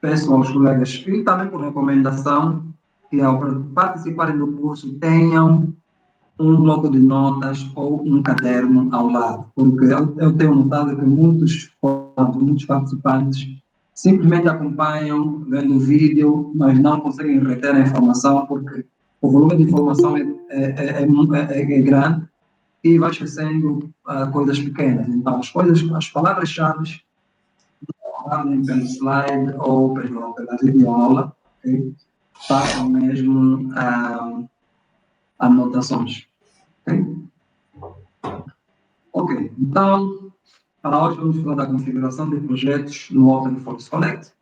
peço aos colegas, e também por recomendação, que ao participarem do curso tenham um bloco de notas ou um caderno ao lado, porque eu tenho notado que muitos participantes simplesmente acompanham, vendo o vídeo, mas não conseguem reter a informação, porque o volume de informação é grande e vai esquecendo coisas pequenas. Então, as palavras-chave pelo slide ou pela videoaula, okay? Façam mesmo anotações. Ok, então, para hoje vamos falar da configuração de projetos no OpenForce Connect.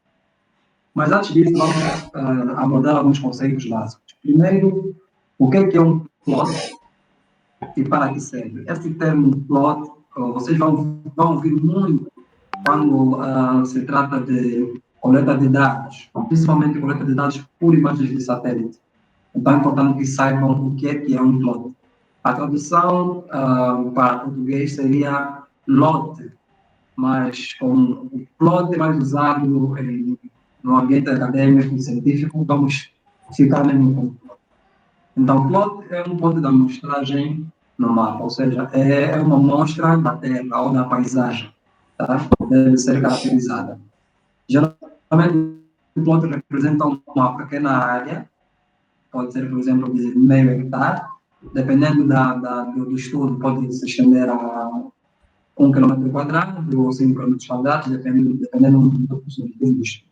Mas antes disso, vamos abordar alguns conceitos básicos. Primeiro, o que é um plot e para que serve? Esse termo plot, vocês vão ouvir muito quando se trata de coleta de dados, principalmente coleta de dados por imagens de satélite. Então é importante que saibam o que é um plot. A tradução para português seria lote, mas o plot é mais usado no ambiente acadêmico e científico, vamos ficar mesmo com o plot. Então, plot é um ponto de amostragem no mapa, ou seja, é uma amostra da Terra ou da paisagem, tá? Deve ser caracterizada. Geralmente, o plot representa uma pequena área, pode ser, por exemplo, de meio hectare, dependendo do estudo, pode se estender a 1 km quadrado ou 5 km quadrados, dependendo do estudo.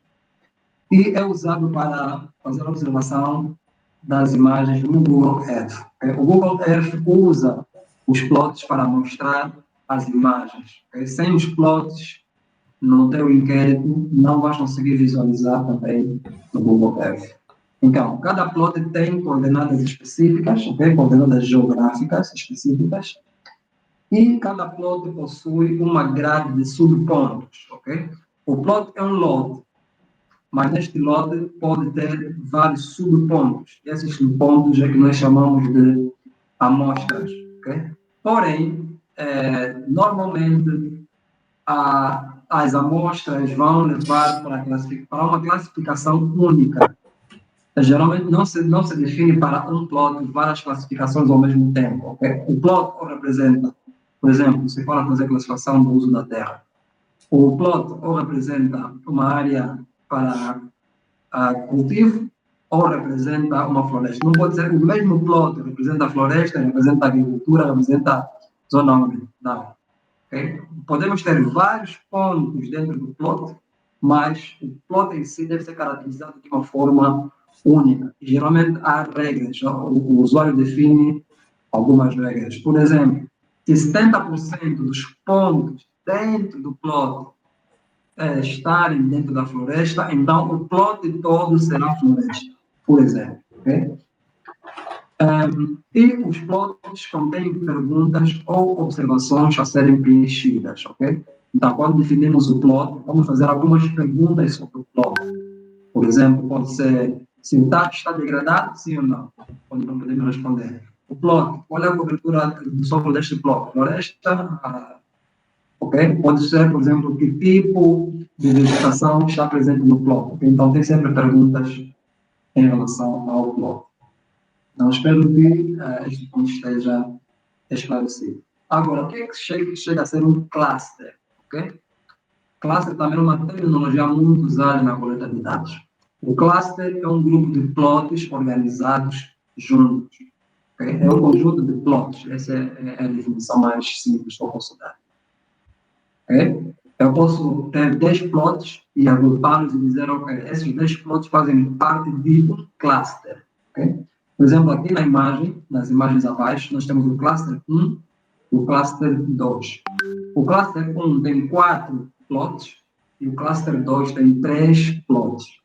E é usado para fazer a observação das imagens no Google Earth. O Google Earth usa os plots para mostrar as imagens. Sem os plots, no teu inquérito, não vais conseguir visualizar também no Google Earth. Então, cada plot tem coordenadas específicas, coordenadas geográficas específicas, e cada plot possui uma grade de subpontos. O plot é um lote, mas neste lote pode ter vários subpontos. Esses subpontos é que nós chamamos de amostras. Porém, normalmente, as amostras vão levar para uma classificação única. Geralmente não se define para um plot várias classificações ao mesmo tempo. O plot representa, por exemplo, se for fazer classificação do uso da terra, o plot ou representa uma área para cultivo ou representa uma floresta. Não pode ser o mesmo plot representa a floresta, representa a agricultura, representa zona úmida. Não. Podemos ter vários pontos dentro do plot, mas o plot em si deve ser caracterizado de uma forma única. E, geralmente há regras, o usuário define algumas regras. Por exemplo, se 70% dos pontos dentro do plot estarem dentro da floresta, então o plot todo será floresta, por exemplo. E os plots contêm perguntas ou observações a serem preenchidas. Então, quando definimos o plot, vamos fazer algumas perguntas sobre o plot. Por exemplo, pode ser se o TAC está degradado, sim ou não? Quando não podemos responder. O plot, qual é a cobertura do solo deste plot? Floresta? Pode ser, por exemplo, que tipo de vegetação está presente no plot. Então, tem sempre perguntas em relação ao plot. Então, espero que este ponto esteja esclarecido. Agora, o que é que chega a ser um cluster? Cluster também é uma terminologia muito usada na coleta de dados. O cluster é um grupo de plots organizados juntos. É um conjunto de plots. Essa é a definição mais simples que eu posso dar. Eu posso ter 10 plots e agrupá-los e dizer, esses 10 plots fazem parte de um cluster. Por exemplo, aqui nas imagens abaixo, nós temos o cluster 1 e o cluster 2. O cluster 1 tem 4 plots e o cluster 2 tem 3 plots.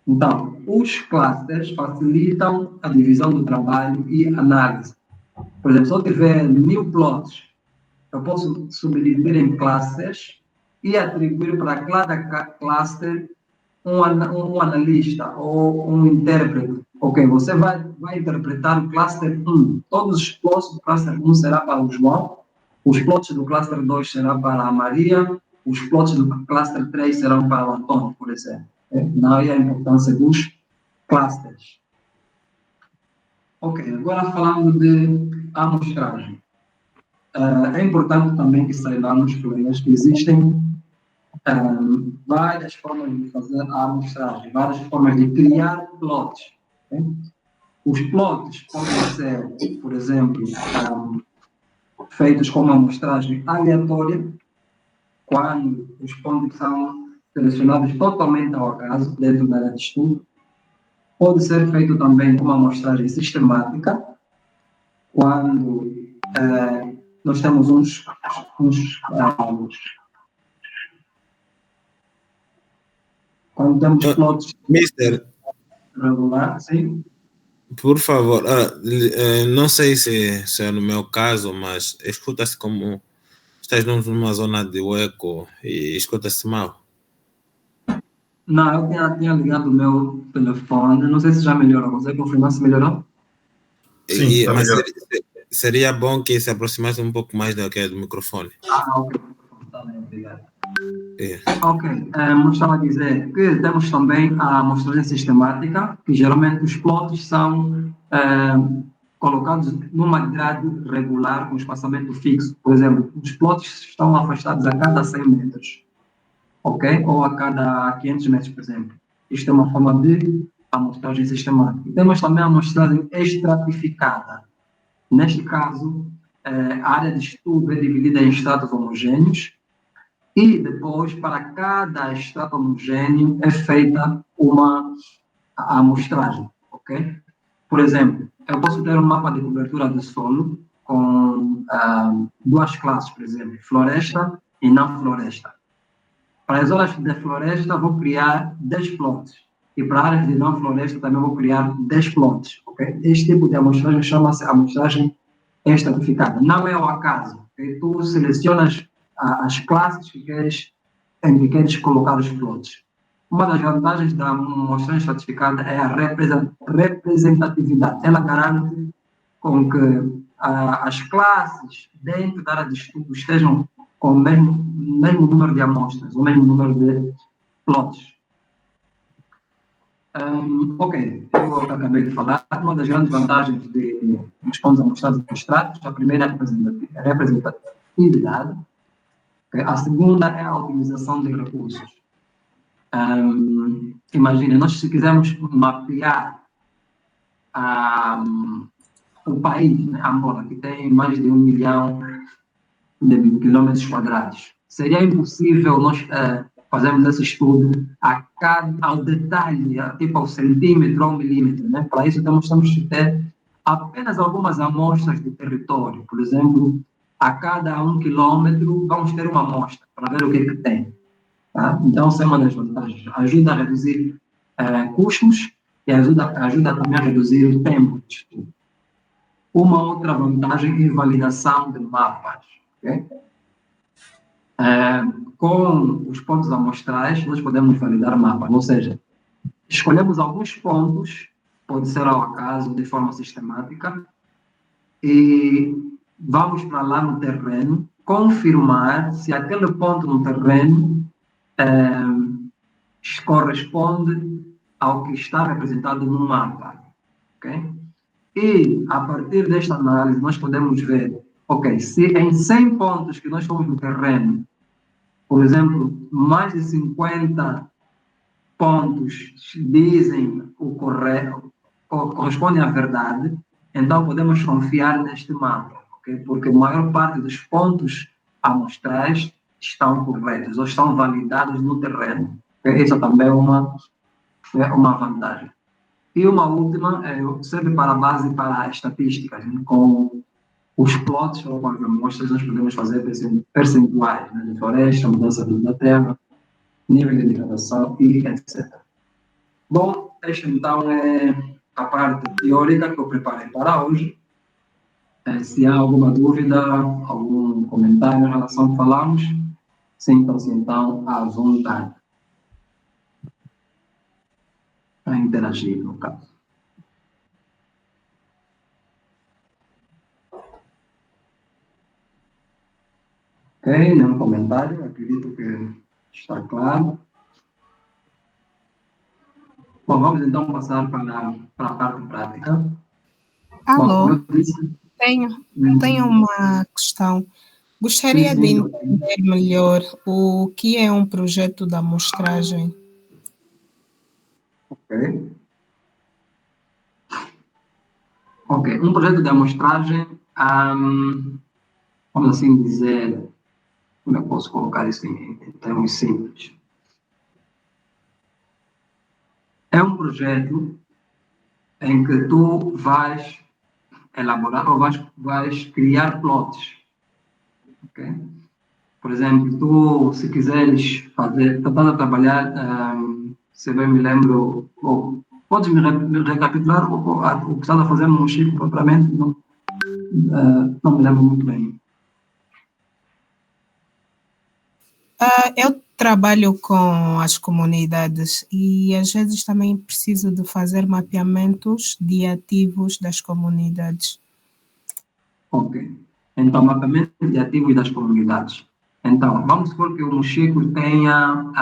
Então, os clusters facilitam a divisão do trabalho e análise. Por exemplo, se eu tiver 1000 plots, eu posso subdividir em clusters e atribuir para cada cluster um analista ou um intérprete. Você vai interpretar o cluster 1. Todos os plots do cluster 1 será para o João, os plots do cluster 2 será para a Maria, os plots do cluster 3 serão para o Antônio, por exemplo. Daí a importância dos clusters. Ok, agora falando de amostragem. É importante também que saibamos, colegas, que existem várias formas de fazer a amostragem, várias formas de criar plots. Okay? Os plots podem ser, por exemplo, feitos com uma amostragem aleatória, quando os pontos são selecionados totalmente ao acaso dentro da área de estudo. Pode ser feito também com uma amostragem sistemática, quando nós temos quando temos plots Mister, regulares, sim. por favor, não sei se é no meu caso, mas escuta-se como estás numa zona de eco e escuta-se mal. Não, eu tinha ligado o meu telefone, não sei se já melhorou, consegue confirmar se melhorou? Sim, Mas seria bom que se aproximasse um pouco mais do microfone. Ok, está bem, obrigado. É. Ok, estava a dizer que temos também a amostragem sistemática, que geralmente os plots são colocados numa grade regular com espaçamento fixo. Por exemplo, os plots estão afastados a cada 100 metros, ok? Ou a cada 500 metros, por exemplo. Isto é uma forma de amostragem sistemática. Temos também a amostragem estratificada. Neste caso, a área de estudo é dividida em estratos homogêneos, e depois, para cada extrato homogêneo, é feita uma amostragem, ok? Por exemplo, eu posso ter um mapa de cobertura de solo com duas classes, por exemplo, floresta e não floresta. Para as áreas de floresta, vou criar 10 plots. E para áreas de não floresta, também vou criar 10 plots, ok? Este tipo de amostragem chama-se amostragem estratificada. Não é ao acaso, okay? Tu selecionas as classes em que queres colocar os plots. Uma das vantagens da amostragem estratificada é a representatividade. Ela garante com que as classes dentro da área de estudo estejam com o mesmo número de amostras, o mesmo número de plots. Ok, eu acabei de falar. Uma das grandes vantagens dos pontos amostrados e abstratos, a primeira é a representatividade. A segunda é a otimização de recursos. Imagina, nós se quisermos mapear o país, né, Angola, que tem mais de 1 milhão de quilômetros quadrados, seria impossível nós fazermos esse estudo ao detalhe, tipo ao centímetro, ao milímetro. Né? Para isso, temos que ter apenas algumas amostras do território. Por exemplo, a cada 1 quilômetro, vamos ter uma amostra para ver o que tem. Tá? Então, essa é uma das vantagens. Ajuda a reduzir custos e ajuda também a reduzir o tempo de estudo. Uma outra vantagem é a validação de mapas. Okay? Com os pontos amostrais, nós podemos validar mapas, ou seja, escolhemos alguns pontos, pode ser ao acaso, de forma sistemática, e vamos para lá no terreno, confirmar se aquele ponto no terreno corresponde ao que está representado no mapa. Okay? E, a partir desta análise, nós podemos ver, ok, se em 100 pontos que nós estamos no terreno, por exemplo, mais de 50 pontos dizem o correto, correspondem à verdade, então podemos confiar neste mapa, okay? Porque a maior parte dos pontos amostrais estão corretos ou estão validados no terreno. Okay? Isso também é uma vantagem. E uma última, serve para a base para estatísticas, né? Com os plots ou com as amostras, nós podemos fazer percentuais, né? De floresta, mudança da terra, nível de degradação e etc. Bom, esta então é a parte teórica que eu preparei para hoje. Se há alguma dúvida, algum comentário em relação ao que falamos, sintam-se então à vontade a interagir, no caso. Ok, nenhum comentário, acredito que está claro. Bom, vamos então passar para a parte prática. Bom, como Alô, eu disse, tenho uma questão. Gostaria de sim, entender melhor o que é um projeto de amostragem. ok. Ok, um projeto de amostragem, vamos assim dizer, como eu posso colocar isso em termos simples? É um projeto em que tu vais elaborar ou vais criar plots, ok? Por exemplo, tu, se quiseres fazer, tu estás a trabalhar, se bem me lembro, ou podes me recapitular o que estás a fazer no Chico propriamente? Não, não me lembro muito bem. Eu trabalho com as comunidades e às vezes também preciso de fazer mapeamentos de ativos das comunidades. Ok. Então, mapeamento de ativos das comunidades. Então, vamos supor que o Mochico tenha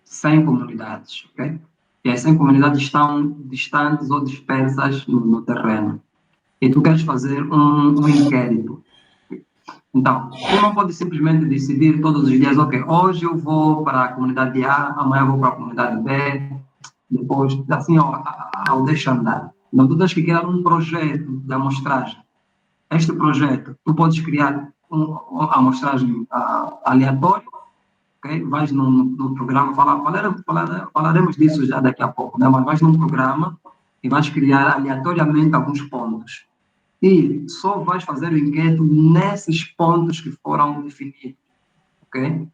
100 comunidades, ok? E as 100 comunidades estão distantes ou dispersas no terreno. E tu queres fazer um inquérito. Então, tu não pode simplesmente decidir todos os dias, ok, hoje eu vou para a comunidade A, amanhã eu vou para a comunidade B, depois, assim, ao deixa andar. Então, tu tens que criar um projeto de amostragem. Este projeto, tu podes criar uma amostragem aleatória, ok? Vais no programa, falaremos disso já daqui a pouco, né? Mas vais num programa e vais criar aleatoriamente alguns pontos. E só vais fazer o inquérito nesses pontos que foram definidos, ok?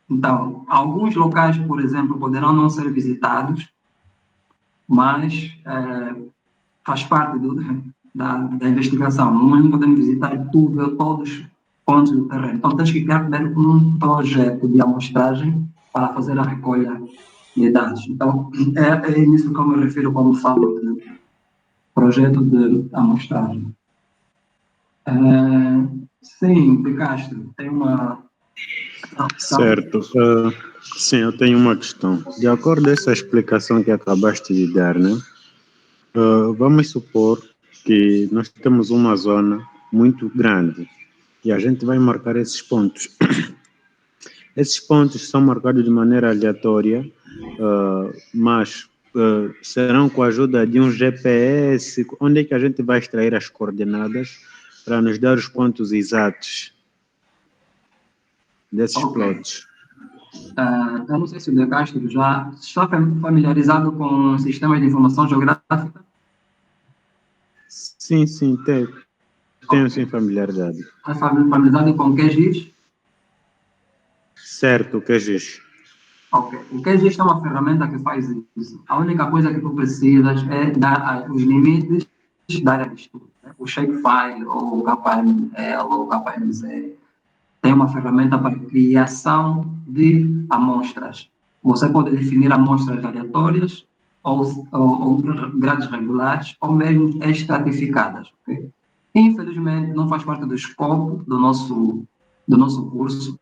Então, alguns locais, por exemplo, poderão não ser visitados, mas faz parte da investigação. Nós não podemos visitar tudo, todos os pontos do terreno. Então, tens que criar primeiro um projeto de amostragem para fazer a recolha de dados. Então, é nisso que eu me refiro quando falo de projeto de amostragem. Sim, De Castro, tem uma questão. Certo. Sim, eu tenho uma questão. De acordo com essa explicação que acabaste de dar, né? Vamos supor que nós temos uma zona muito grande e a gente vai marcar esses pontos. Esses pontos são marcados de maneira aleatória, mas serão com a ajuda de um GPS. Onde é que a gente vai extrair as coordenadas para nos dar os pontos exatos desses plots? Eu não sei se o De Castro já está familiarizado com sistemas de informação geográfica. Sim, tenho sim familiaridade. Está familiarizado com o QGIS? Certo, o QGIS. Ok. O QGIS é uma ferramenta que faz isso. A única coisa que tu precisas é dar os limites da área de estudo. Né? O Shapefile, ou o KML, ou o KMZ, tem uma ferramenta para criação de amostras. Você pode definir amostras aleatórias ou grades regulares ou mesmo estratificadas. Okay? Infelizmente, não faz parte do escopo do nosso curso,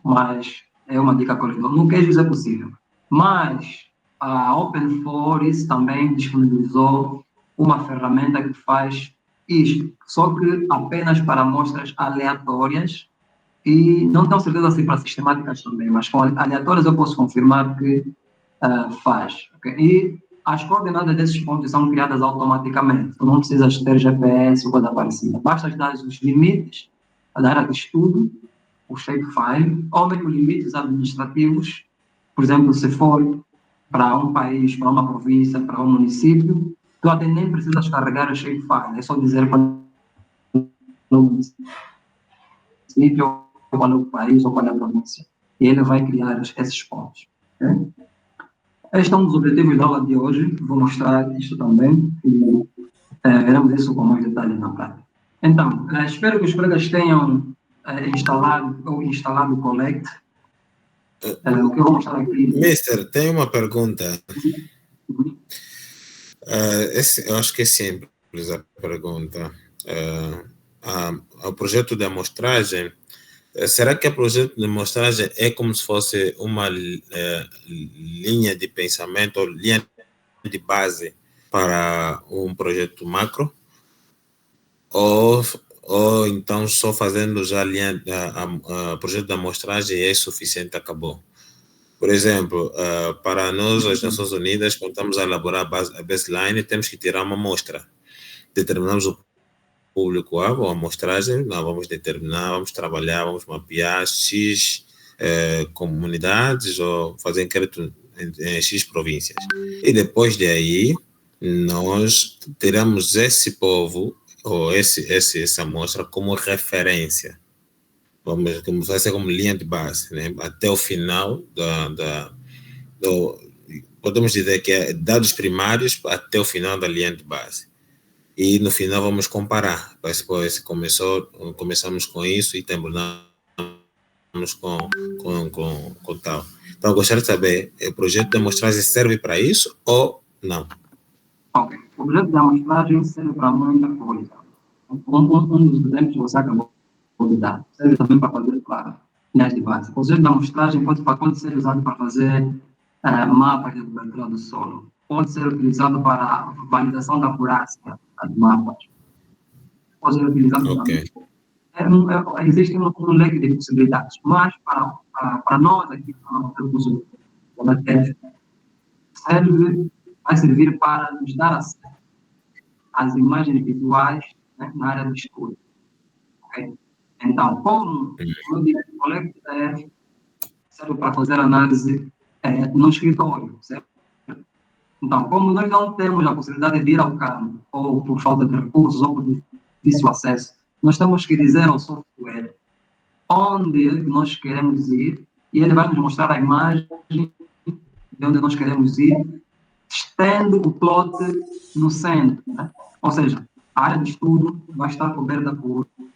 mas é uma dica corredora. No QGIS é possível. Mas a Open Forest também disponibilizou uma ferramenta que faz isto, só que apenas para amostras aleatórias e não tenho certeza se para sistemáticas também, mas com aleatórias eu posso confirmar que faz. Okay? E as coordenadas desses pontos são criadas automaticamente. Tu não precisas ter GPS ou coisa parecida. Basta dar os limites da área de estudo, o shapefile, ou mesmo limites administrativos. Por exemplo, se for para um país, para uma província, para um município, tu até nem precisas carregar o shapefile. É só dizer qual é o município, qual é o país ou qual é a província. E ele vai criar esses pontos. Okay? Este é um dos objetivos da aula de hoje. Vou mostrar isto também e veremos isso com mais detalhes na prática. Então, espero que os colegas tenham instalado o Collect. O que eu vou mostrar aqui. Mister, tem uma pergunta. Eu acho que é simples a pergunta. O projeto de amostragem será que o projeto de amostragem é como se fosse uma linha de pensamento, ou linha de base para um projeto macro? Ou então só fazendo já a projeto de amostragem é suficiente, acabou? Por exemplo, para nós, as Nações Unidas, quando estamos a elaborar a baseline, temos que tirar uma amostra. Determinamos o público-alvo, a amostragem, nós vamos determinar, vamos trabalhar, vamos mapear X comunidades ou fazer inquérito em X províncias. E depois de aí, nós teremos esse povo ou essa amostra como referência. Vai ser como linha de base, né? Até o final podemos dizer que é dados primários até o final da linha de base. E no final vamos comparar. Começamos com isso e terminamos com tal. Então, eu gostaria de saber, o projeto de amostragem serve para isso ou não? Ok. O projeto de amostragem serve para muita coisa. Um dos exemplos que você acabou de dar serve também para fazer, claro, linhas de base. O projeto de amostragem pode ser usado para fazer mapas de cobertura do solo. Pode ser utilizado para validação da acurácia de mapas. Pode ser utilizado para... existe um leque de possibilidades, mas para nós aqui, para o curso vai servir para nos dar acesso às imagens visuais, né, na área do estudo. Okay? Então, como eu digo, o Collect serve para fazer análise no escritório, certo? Então, como nós não temos a possibilidade de ir ao campo, ou por falta de recursos, ou por difícil acesso, nós temos que dizer ao software onde nós queremos ir, e ele vai nos mostrar a imagem de onde nós queremos ir, estende o plot no centro, né? Ou seja, a área de estudo vai estar coberta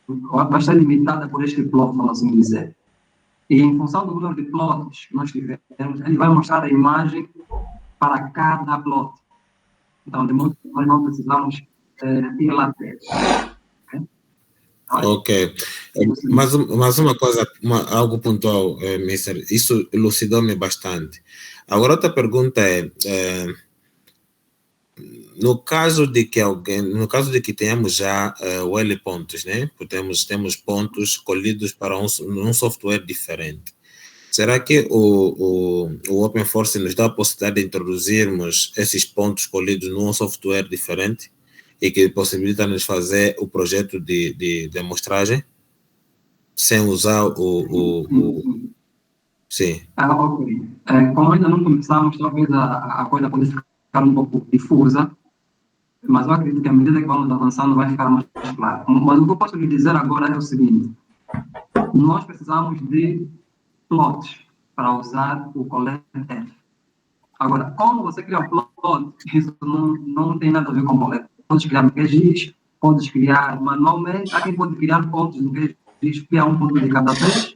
vai estar limitada por este plot, vamos assim dizer. E em função do número de plots que nós tivermos, ele vai mostrar a imagem para cada plot. Então, de modo que nós não precisamos ir lá dentro. Ok. Mas uma coisa, algo pontual, Mister, isso elucidou-me bastante. Agora, outra pergunta no caso de que tenhamos já OL pontos, né? Temos pontos escolhidos para um software diferente. Será que o OpenForce nos dá a possibilidade de introduzirmos esses pontos escolhidos num software diferente e que possibilita-nos fazer o projeto de amostragem sem usar Sim. Ok. Como ainda não começamos, talvez a coisa pode ficar um pouco difusa, mas eu acredito que à medida que vamos avançando vai ficar mais claro. Mas o que eu posso lhe dizer agora é o seguinte: nós precisamos de plots para usar o Collect F. Agora, como você cria um plot, isso não tem nada a ver com o Collect. Podes criar no QGIS, podes criar manualmente. Há quem pode criar pontos no QGIS, criar um ponto de cada vez,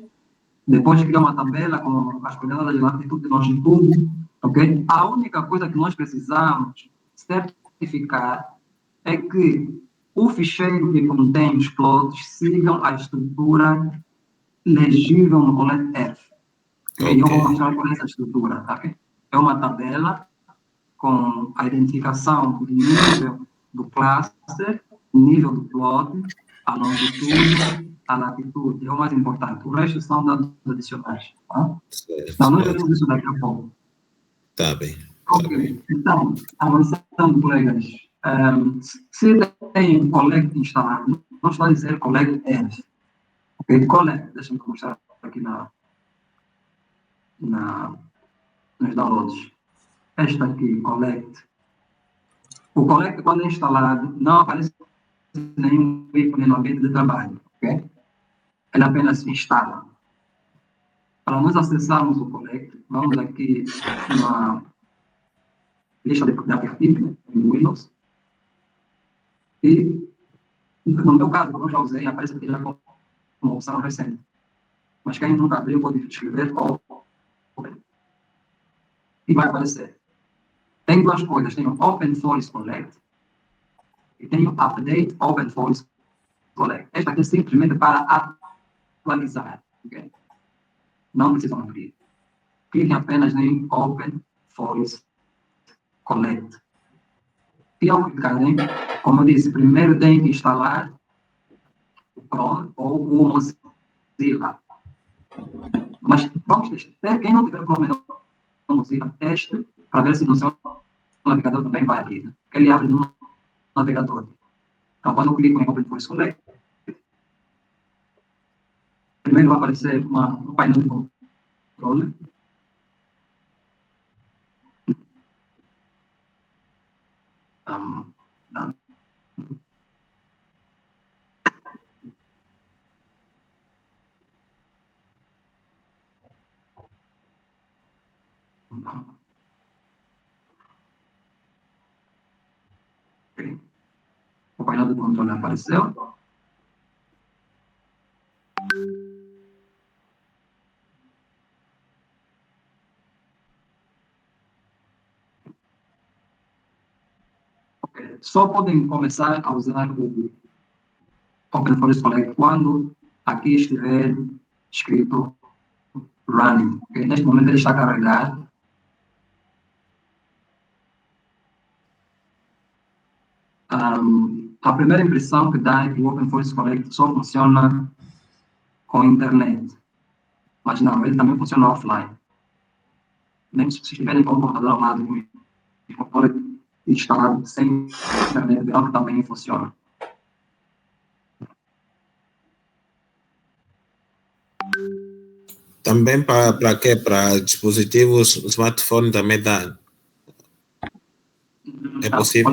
depois criar uma tabela com as coordenadas de latitude e longitude. Okay? A única coisa que nós precisamos certificar é que o ficheiro que contém os plots sigam a estrutura legível no Collect F. Okay? Eu vou mostrar qual é essa estrutura. Tá? É uma tabela com a identificação do nível do cluster, nível do plot, a longitude, a latitude. É o mais importante. O resto são dados adicionais. Tá? Então, nós veremos isso daqui a pouco. Tá bem. Ok. Então, avançando, colegas. Se tem um Collect instalado, nós vamos dizer Collect F. Ok? Collect, deixa-me mostrar aqui nos downloads. Esta aqui, Collect. O Collect, quando é instalado, não aparece nenhum ícone no ambiente de trabalho, ok? Ele apenas instala. Para nós acessarmos o Collect, vamos aqui na lista de aplicativo em Windows. E, no meu caso, como eu já usei, aparece aqui já como uma opção recente. Mas quem nunca abriu pode escrever e vai aparecer. Tem duas coisas, tem o Open Source Collect e tem o Update Open Source Collect. Esta aqui é simplesmente para atualizar. Ok? Não precisam abrir. Cliquem apenas em Open Forest Connect. E ao clicarem, como eu disse, primeiro tem que instalar o Chrome ou o Mozilla. Mas vamos testar. Quem não tiver Chrome ou Mozilla, teste para ver se no seu navegador também vai abrir. Porque ele abre no navegador. Então, quando eu clico em Open Forest Connect, primeiro vai aparecer um painel de controle. Não. Ok. O painel de controle apareceu. Okay. Só podem começar a usar o Open Forest Connect quando aqui estiver escrito running. Okay? Neste momento ele está a carregar. A primeira impressão que dá é que o Open Forest Connect só funciona com internet. Mas não, ele também funciona offline. Nem se estiverem com o computador ao lado, o computador instalado sem internet, algo também funciona. Também para quê? Para dispositivos smartphone também dá. É possível?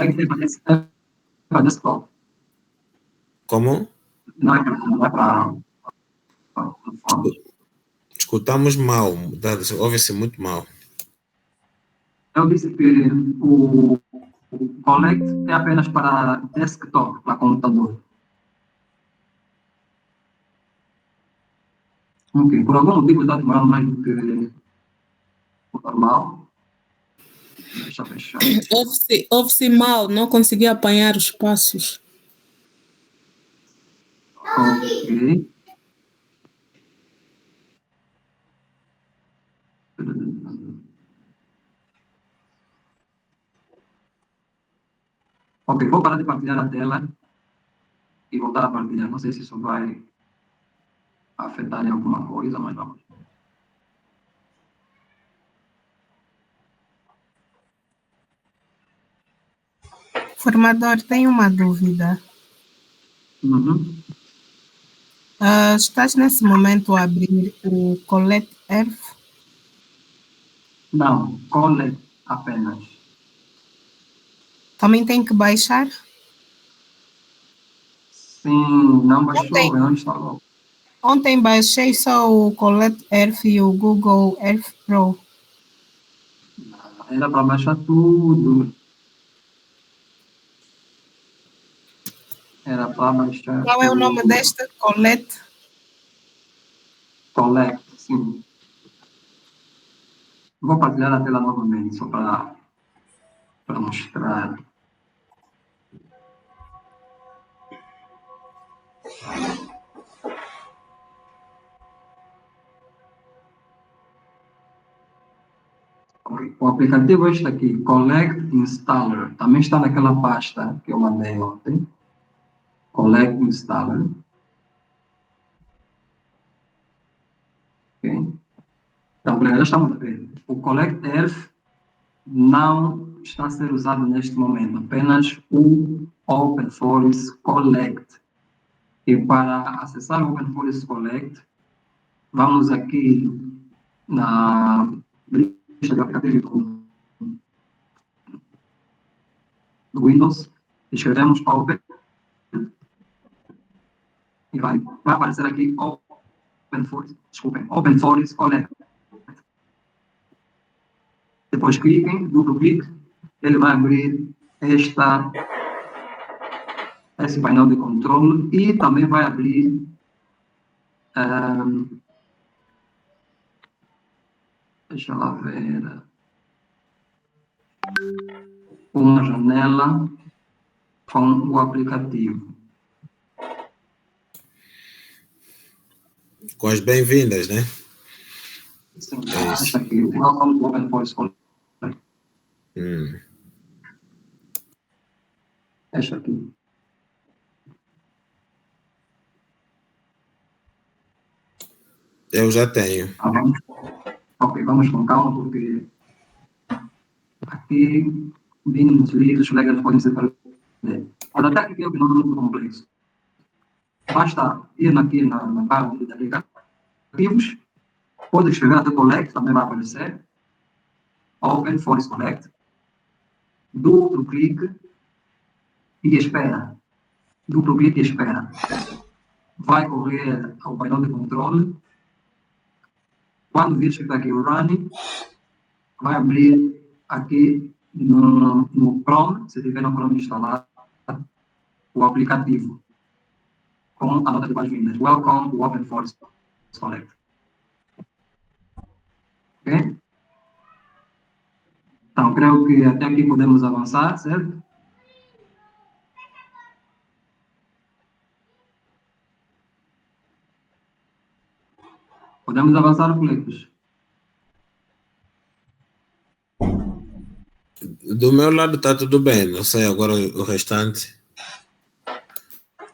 Para desktop. Como? Não é para Escutamos mal, ouve-se muito mal. Eu disse que o Collect é apenas para desktop, para computador. Ok, por algum motivo está demorando mais do que o normal. Deixa eu fechar. Ouve-se mal, não consegui apanhar os passos. Ok. Ok, vou parar de partilhar a tela e voltar a partilhar. Não sei se isso vai afetar em alguma coisa, mas vamos. Formador, tenho uma dúvida. Estás nesse momento a abrir o Collect Earth? Não, Collect apenas. Também tem que baixar? Sim, não baixou, não instalou. Ontem baixei só o Collect Earth e o Google Earth Pro. Era para baixar tudo. Era para baixar. Qual é o nome desta? Collect? Collect, sim. Vou partilhar a tela novamente, só para mostrar. O aplicativo é este aqui, Collect Installer. Também está naquela pasta que eu mandei ontem. Collect Installer. Okay. Então, já estamos a ver. O Collect Earth não está a ser usado neste momento, apenas o Open Forest Collect. E para acessar o Open Forest Collect, vamos aqui na lista de aplicativos do Windows, escrevemos Open e vai aparecer aqui Open Forest Collect. Depois cliquem, duplo clique, ele vai abrir esse painel de controle e também vai abrir deixa lá ver uma janela com o aplicativo. Com as bem-vindas, né? Sim, É isso. esta aqui, Welcome to Open Forest Collect. Esta aqui. Eu já tenho. Tá, vamos. Ok, vamos com calma, porque aqui, vindo livros, os colegas podem se perder. Mas até aqui é um não é muito complexo. Basta ir aqui na barra de aplicativos, pode escrever até Collect, também vai aparecer. Open Forest Collect. Duplo clique e espera. Duplo clique e espera. Vai correr ao painel de controle. Quando vir escrito aqui Running, vai abrir aqui no Chrome, se tiver no Chrome instalado, o aplicativo com a nota de boas-vindas. Welcome to Open Forest Collect. Ok? Então, creio que até aqui podemos avançar, certo? Podemos avançar, colegas? Do meu lado está tudo bem, não sei agora o restante.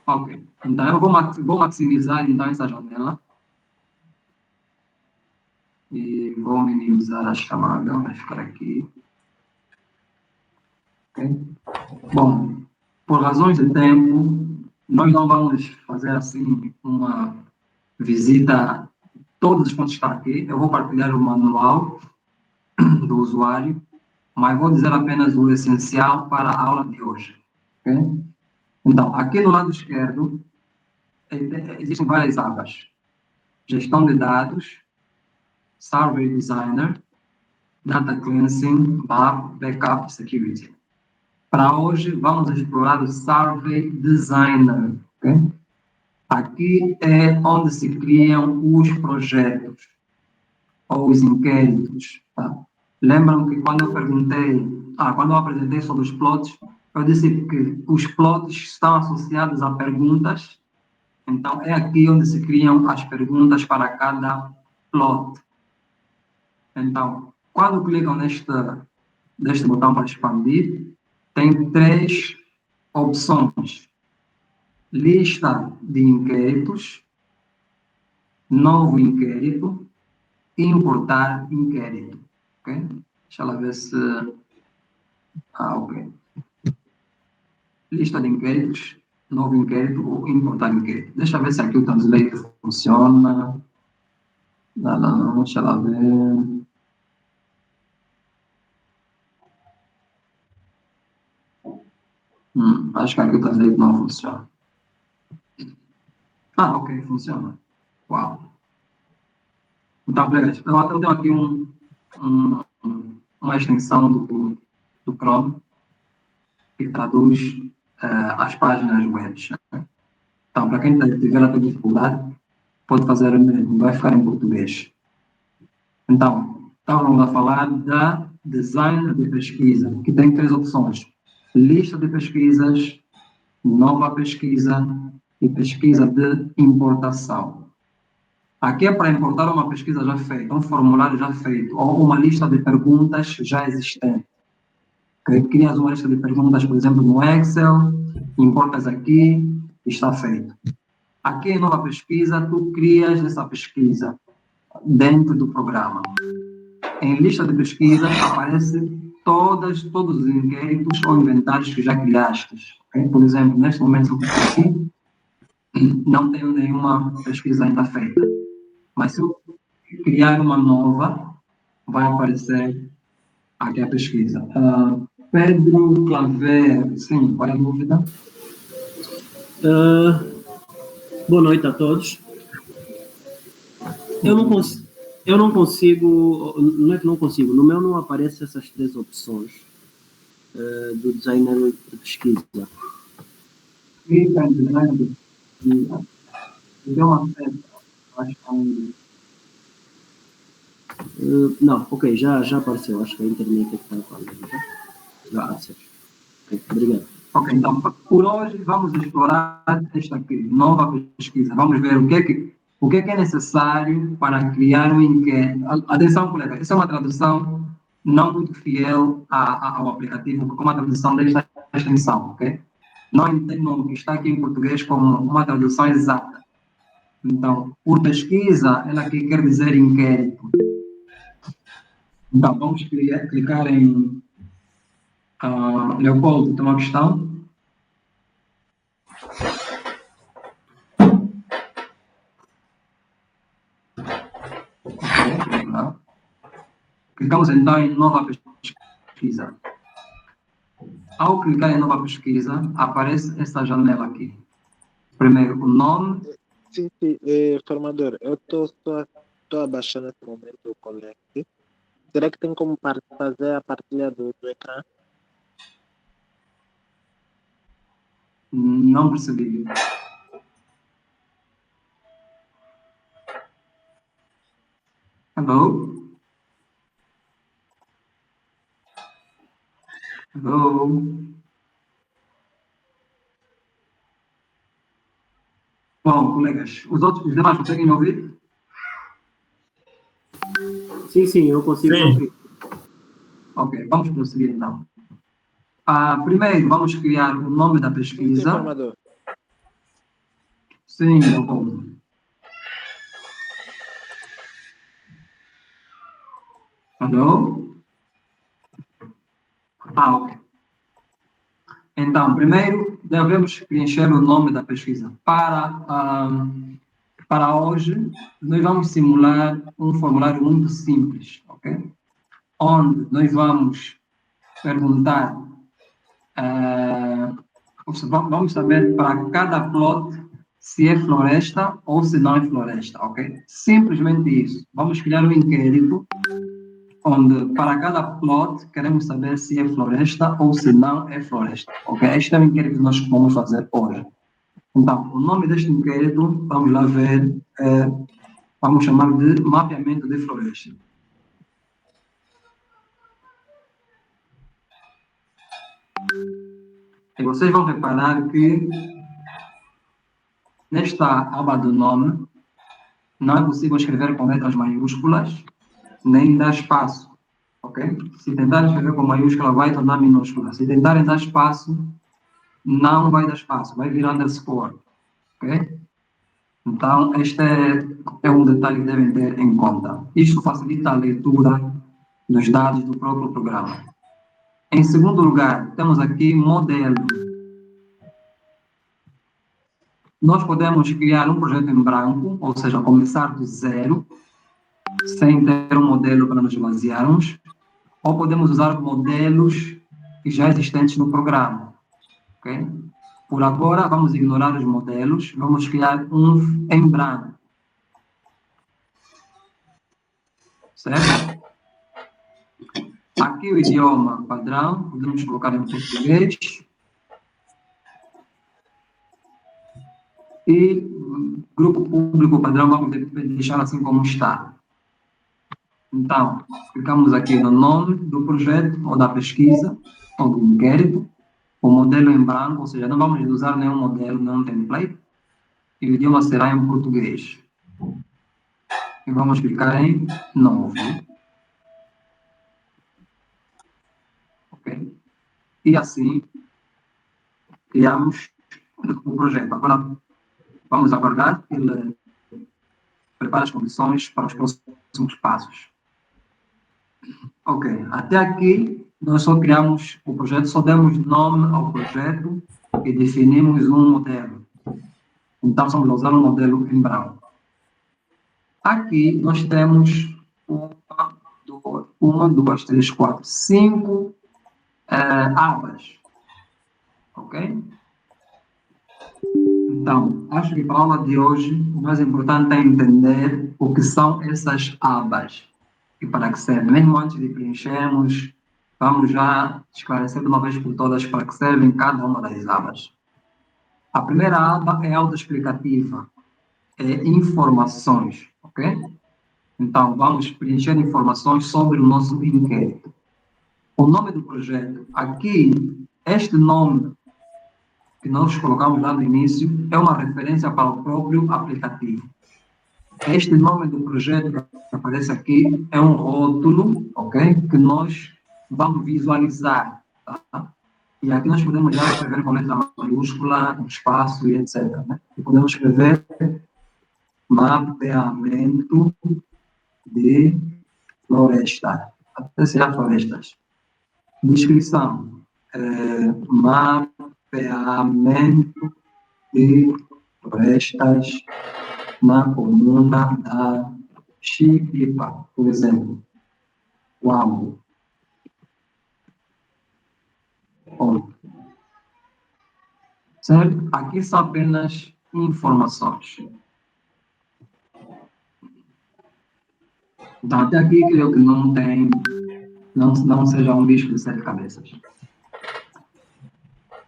Ok. Então, eu vou maximizar então essa janela. E vou minimizar a chamada, vai ficar aqui. Ok? Bom, por razões de tempo, nós não vamos fazer assim uma visita a todos os pontos que estão aqui. Eu vou partilhar o manual do usuário, mas vou dizer apenas o essencial para a aula de hoje. Okay? Então, aqui no lado esquerdo, existem várias abas. Gestão de dados, Survey Designer, Data Cleansing, Backup Security. Para hoje, vamos explorar o Survey Designer. Okay? Aqui é onde se criam os projetos ou os inquéritos. Tá? Lembram que quando eu quando eu apresentei sobre os plots, eu disse que os plots estão associados a perguntas. Então, é aqui onde se criam as perguntas para cada plot. Então, quando clicam neste botão para expandir, tem 3 opções. Lista de inquéritos, novo inquérito, importar inquérito. Ok? Deixa eu ver se... ok. Lista de inquéritos, novo inquérito ou importar inquérito. Deixa eu ver se aqui o translate funciona. Não, deixa eu ver. Acho que aqui o translate não funciona. Ok, funciona. Uau. Então, beleza. Eu tenho aqui uma extensão do Chrome que traduz as páginas web. Então, para quem tiver a dificuldade, pode fazer o mesmo, vai ficar em português. Então, estávamos a falar da design de pesquisa, que tem 3 opções. Lista de pesquisas, nova pesquisa e pesquisa de importação. Aqui é para importar uma pesquisa já feita, um formulário já feito, ou uma lista de perguntas já existente. Crias uma lista de perguntas, por exemplo, no Excel, importas aqui, está feito. Aqui em nova pesquisa, tu crias essa pesquisa dentro do programa. Em lista de pesquisa, aparece todos os inquéritos ou inventários que já criaste. Okay? Por exemplo, neste momento que eu estou aqui, não tenho nenhuma pesquisa ainda feita. Mas se eu criar uma nova, vai aparecer aqui a pesquisa. Pedro Claver, sim, qual é a dúvida? Boa noite a todos. Eu não consigo, não é que não consigo, no meu não aparecem essas 3 opções do designer de pesquisa. Clica em design de pesquisa. Deu uma festa, acho que não, ok, já apareceu, acho que a internet é que está falando. Já apareceu. Okay, obrigado. Ok, então, por hoje vamos explorar esta aqui, nova pesquisa. Vamos ver o que é que O que é necessário para criar um inquérito? Atenção, colega, essa é uma tradução não muito fiel ao aplicativo, porque é uma tradução desta extensão, ok? Não entendam o que está aqui em português como uma tradução exata. Então, por pesquisa, ela aqui quer dizer inquérito. Então, vamos clicar em Leopoldo, tem uma questão? Não. Clicamos então em nova pesquisa. Ao clicar em nova pesquisa, aparece essa janela aqui. Primeiro, o nome. Sim, formador, eu estou a baixar nesse momento o Connect. Será que tem como fazer a partilha do ecrã? Não percebi. Hello? Hello? Bom, colegas, os demais conseguem me ouvir? Sim, eu consigo ouvir. Ok, vamos prosseguir então. Primeiro, vamos criar o nome da Sim, pesquisa. formador. Sim, Leopoldo. Alô? Ok. Então, primeiro, devemos preencher o nome da pesquisa. Para hoje, nós vamos simular um formulário muito simples, ok? Onde nós vamos perguntar, vamos saber para cada plot se é floresta ou se não é floresta, ok? Simplesmente isso. Vamos criar um inquérito onde para cada plot queremos saber se é floresta ou se não é floresta, ok? Este é o inquérito que nós vamos fazer hoje. Então, o nome deste inquérito, vamos lá ver, vamos chamar de mapeamento de floresta. E vocês vão reparar que nesta aba do nome não é possível escrever com letras maiúsculas nem dar espaço, ok? Se tentar escrever com maiúscula vai tornar minúscula. Se tentarem dar espaço, não vai dar espaço, vai virar underscore, ok? Então, este é um detalhe que devem ter em conta. Isto facilita a leitura dos dados do próprio programa. Em segundo lugar, temos aqui modelo. Nós podemos criar um projeto em branco, ou seja, começar do zero, sem ter um modelo para nos basearmos, ou podemos usar modelos já existentes no programa, ok? Por agora, vamos ignorar os modelos, vamos criar um em branco. Certo? Aqui o idioma padrão, podemos colocar em português. E grupo público padrão, vamos deixar assim como está. Então, clicamos aqui no nome do projeto, ou da pesquisa, ou do inquérito. O modelo em branco, ou seja, não vamos usar nenhum modelo, nenhum template, e o idioma será em português. E vamos clicar em novo. Ok? E assim, criamos o projeto. Agora, vamos aguardar que ele prepare as condições para os próximos passos. Ok, até aqui nós só criamos o projeto, só demos nome ao projeto e definimos um modelo. Então, vamos usar um modelo em branco. Aqui nós temos uma, duas, três, quatro, cinco abas. Ok? Então, acho que para a aula de hoje, o mais importante é entender o que são essas abas e para que servem. Mesmo antes de preenchermos, vamos já esclarecer de uma vez por todas para que servem cada uma das abas. A primeira aba é autoexplicativa, é informações, ok? Então, vamos preencher informações sobre o nosso inquérito. O nome do projeto, aqui, este nome que nós colocamos lá no início, é uma referência para o próprio aplicativo. Este nome do projeto que aparece aqui é um rótulo, ok? Que nós vamos visualizar, tá? E aqui nós podemos já escrever com letra maiúscula, com espaço e etc. Né? E podemos escrever mapeamento de floresta, até será florestas. Descrição, mapeamento de florestas na comuna da Xipipa, por exemplo. Uau! Ponto. Certo? Aqui são apenas informações. Então, até aqui creio que não seja um bicho de 7 cabeças.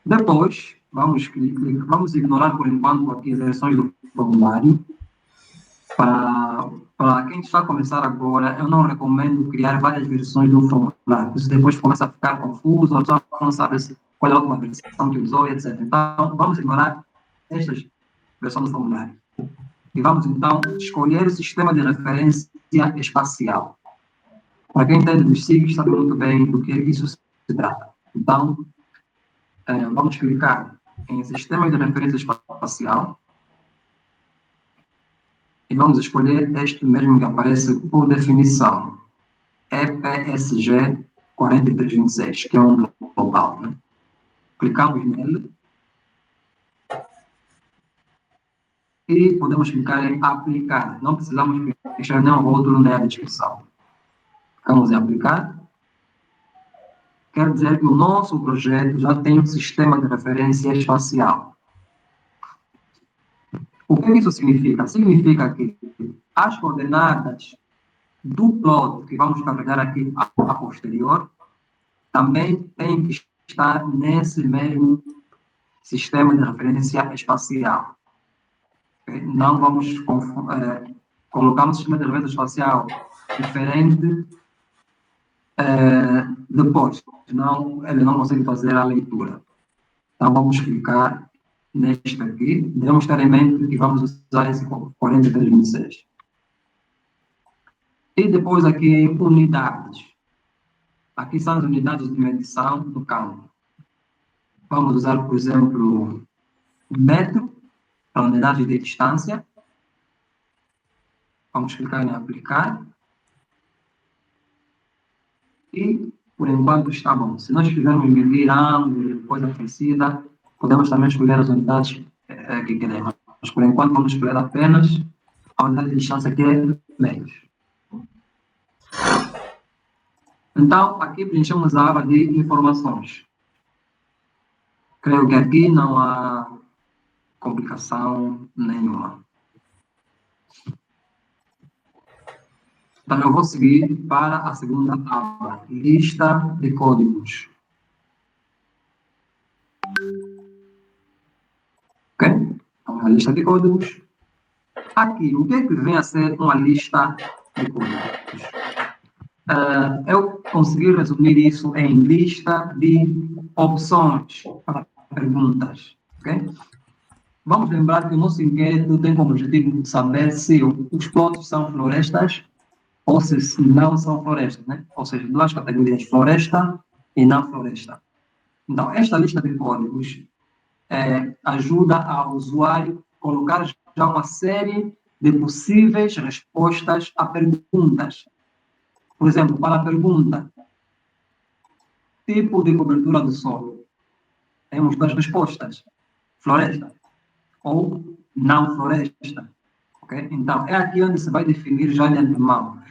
Depois, vamos ignorar por enquanto aqui as versões do formulário. Para quem está a começar agora, eu não recomendo criar várias versões do formulário. Isso depois começa a ficar confuso, ou só não sabe qual é a última versão que usou, etc. Então, vamos ignorar estas versões do formulário. E vamos, então, escolher o sistema de referência espacial. Para quem entende dos SIGs, sabe muito bem do que isso se trata. Então, vamos clicar em sistema de referência espacial e vamos escolher este mesmo que aparece por definição, EPSG 4326, que é um global. Né? Clicamos nele e podemos clicar em aplicar. Não precisamos preencher nenhum rótulo nem a descrição. Clicamos em aplicar. Quer dizer que o nosso projeto já tem um sistema de referência espacial. O que isso significa? Significa que as coordenadas do plot que vamos carregar aqui a posterior também tem que estar nesse mesmo sistema de referência espacial. Não vamos colocar um sistema de referência espacial diferente depois, senão ele não consegue fazer a leitura. Então vamos clicar neste aqui, devemos ter em mente que vamos usar esse 4326. E depois aqui em unidades. Aqui são as unidades de medição do campo. Vamos usar, por exemplo, metro, para unidade de distância. Vamos clicar em aplicar. E, por enquanto, está bom. Se nós quisermos medir ângulo, coisa parecida, podemos também escolher as unidades que queremos. Mas, por enquanto, vamos escolher apenas a unidade de distância que é metros. Então, aqui preenchemos a aba de informações. Creio que aqui não há complicação nenhuma. Então, eu vou seguir para a segunda aba, lista de códigos. Ok? Então, a lista de códigos. Aqui, o que é que vem a ser uma lista de códigos? Eu consegui resumir isso em lista de opções para perguntas. Ok? Vamos lembrar que o nosso inquérito tem como objetivo saber se os plots são florestas ou se não são florestas, né? Ou seja, duas categorias, floresta e não floresta. Então, esta lista de códigos ajuda ao usuário a colocar já uma série de possíveis respostas a perguntas. Por exemplo, para a pergunta, tipo de cobertura do solo, temos duas respostas, floresta ou não floresta. Okay? Então, é aqui onde se vai definir já de antemão.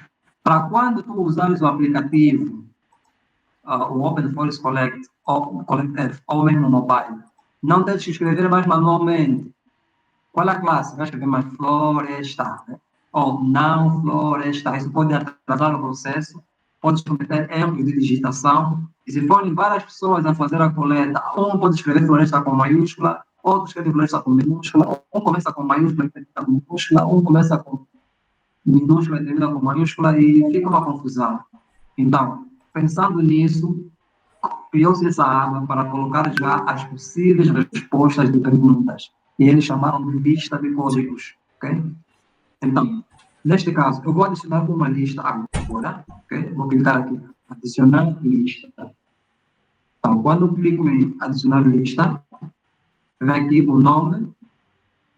Para quando tu usares o aplicativo, o Open Forest Collect, ou mesmo mobile, não tens que escrever mais manualmente. Qual é a classe? Vai escrever mais floresta, né? Ou não floresta. Isso pode atrasar o processo, pode cometer erros de digitação. E se forem várias pessoas a fazer a coleta, um pode escrever floresta com maiúscula, outro escreve floresta com minúscula, um começa com maiúscula e termina com minúscula, um começa com minúscula e termina com maiúscula e fica uma confusão. Então, pensando nisso, criou-se essa aba para colocar já as possíveis respostas de perguntas. E eles chamaram de lista de códigos. Okay? Então, Neste caso, eu vou adicionar uma lista agora, ok? Vou clicar aqui, adicionar lista. Então, quando eu clico em adicionar lista, vem aqui o nome.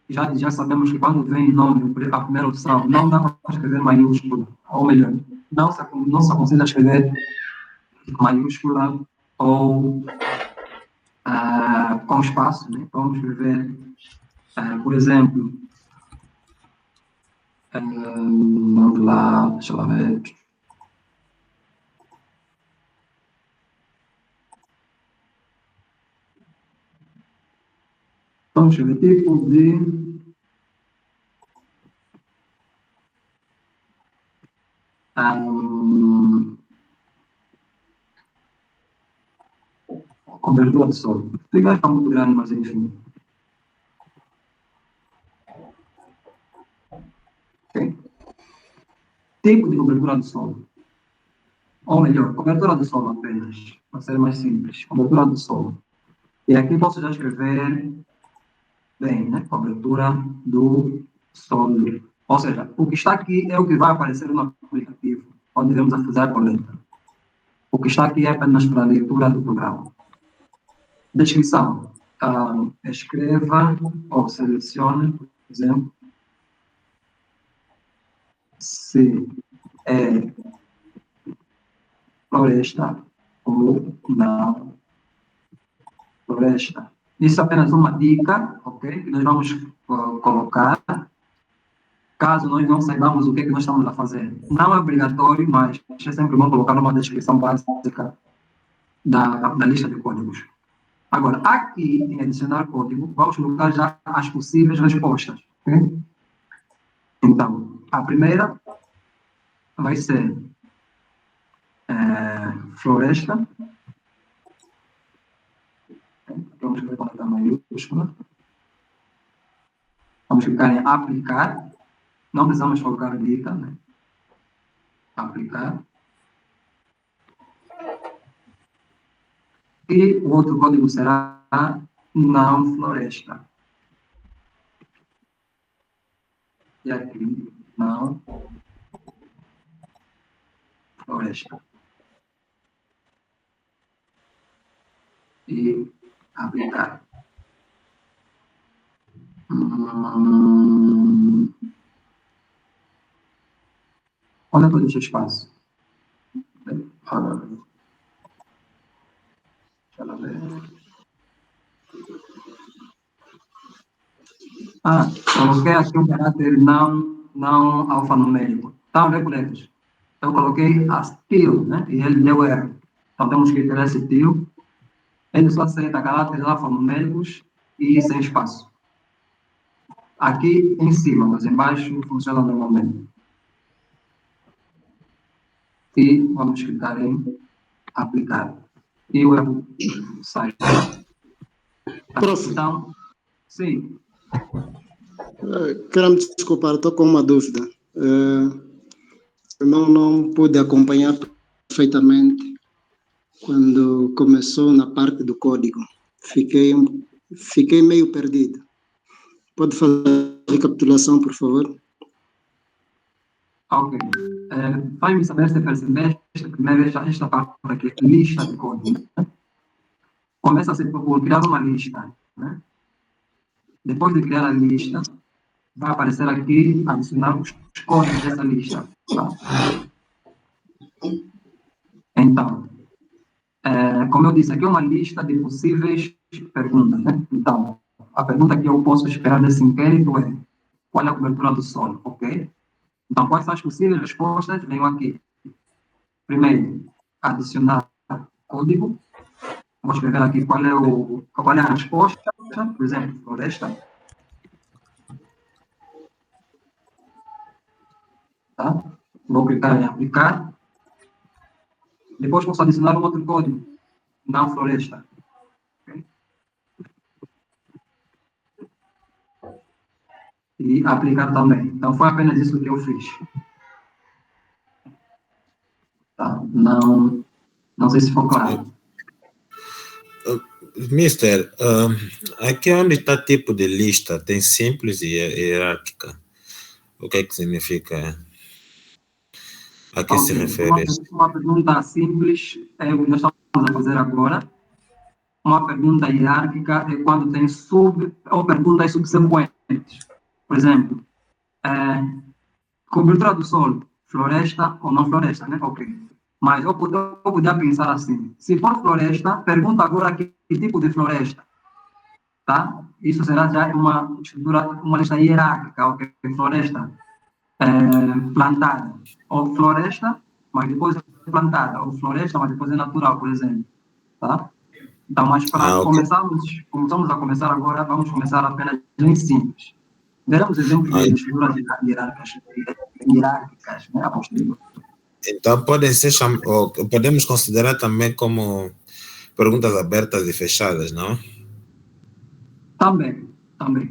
Já sabemos que quando vem nome, a primeira opção, não dá para escrever maiúscula, ou melhor, não se aconselha escrever maiúscula ou com espaço, né? Vamos escrever, por exemplo, vamos lá, deixa eu ver. Vamos escrever tipo de cobertura de solo. Ligar está muito grande, mas enfim. Okay. Tipo de cobertura de solo. Ou melhor, cobertura de solo apenas, para ser mais simples. Cobertura de solo. E aqui posso já escrever bem, né? Cobertura do solo. Ou seja, o que está aqui é o que vai aparecer no aplicativo, onde iremos fazer a coleta. O que está aqui é apenas para a leitura do programa. Descrição. Escreva ou selecione, por exemplo, se é floresta ou não floresta. Isso é apenas uma dica, ok? Que nós vamos colocar, caso nós não saibamos o que nós estamos a fazer. Não é obrigatório, mas é sempre bom colocar uma descrição básica da lista de códigos. Agora, aqui, em adicionar código, vamos colocar já as possíveis respostas. Okay? Então, a primeira vai ser floresta. Vamos ver quando está maiúscula. Vamos clicar em aplicar. Não precisamos colocar dica, né? Aplicar. E o outro código será não floresta. E aqui, não floresta. E aplicar. Olha todo esse espaço. Deixa eu ver. Coloquei aqui um caráter não alfanumérico. Tá, né, colegas? Eu coloquei as til, né? E ele deu erro. Então temos que ter esse til. Ele só aceita caráteres alfanuméricos e sem espaço. Aqui em cima, mas embaixo funciona normalmente. E vamos clicar em aplicar. E o erro sai. Prof. Então, sim. Quero me desculpar, estou com uma dúvida. Eu não pude acompanhar perfeitamente quando começou na parte do código. Fiquei meio perdido. Pode fazer a recapitulação, por favor? Ok. Vai-me saber se percebeste primeiro esta parte aqui, lista de código. Né? Começa-se por criar uma lista. Né? Depois de criar a lista, vai aparecer aqui, adicionar os códigos dessa lista. Tá? Então, como eu disse, aqui é uma lista de possíveis perguntas. Né? Então, a pergunta que eu posso esperar desse inquérito é: qual é a cobertura do solo? Ok? Então, quais são as possíveis respostas? Venho aqui. Primeiro, adicionar código. Vou escrever aqui qual é a resposta. Por exemplo, floresta. Tá? Vou clicar em aplicar. Depois posso adicionar um outro código. Não floresta. Okay? E aplicar também. Então, foi apenas isso que eu fiz. Tá? Não sei se ficou claro. Mister, aqui onde está tipo de lista, tem simples e hierárquica. O que é que significa? A que se Ok, refere? uma pergunta simples é o que nós estamos a fazer agora. Uma pergunta hierárquica é quando tem ou perguntas subsequentes. Por exemplo, cobertura do solo, floresta ou não floresta, né? Ok. Mas eu podia pensar assim, se for floresta, pergunta agora que tipo de floresta, tá? Isso será já uma estrutura, uma lista hierárquica, ok? Floresta plantada, ou floresta, mas depois é plantada, ou floresta, mas depois é natural, por exemplo, tá? Então, mas para Ok. começamos a começar agora, vamos começar apenas em simples. Veremos exemplos Ah, de estruturas hierárquicas, né, a posterior. então, podemos considerar também como perguntas abertas e fechadas, não? Também,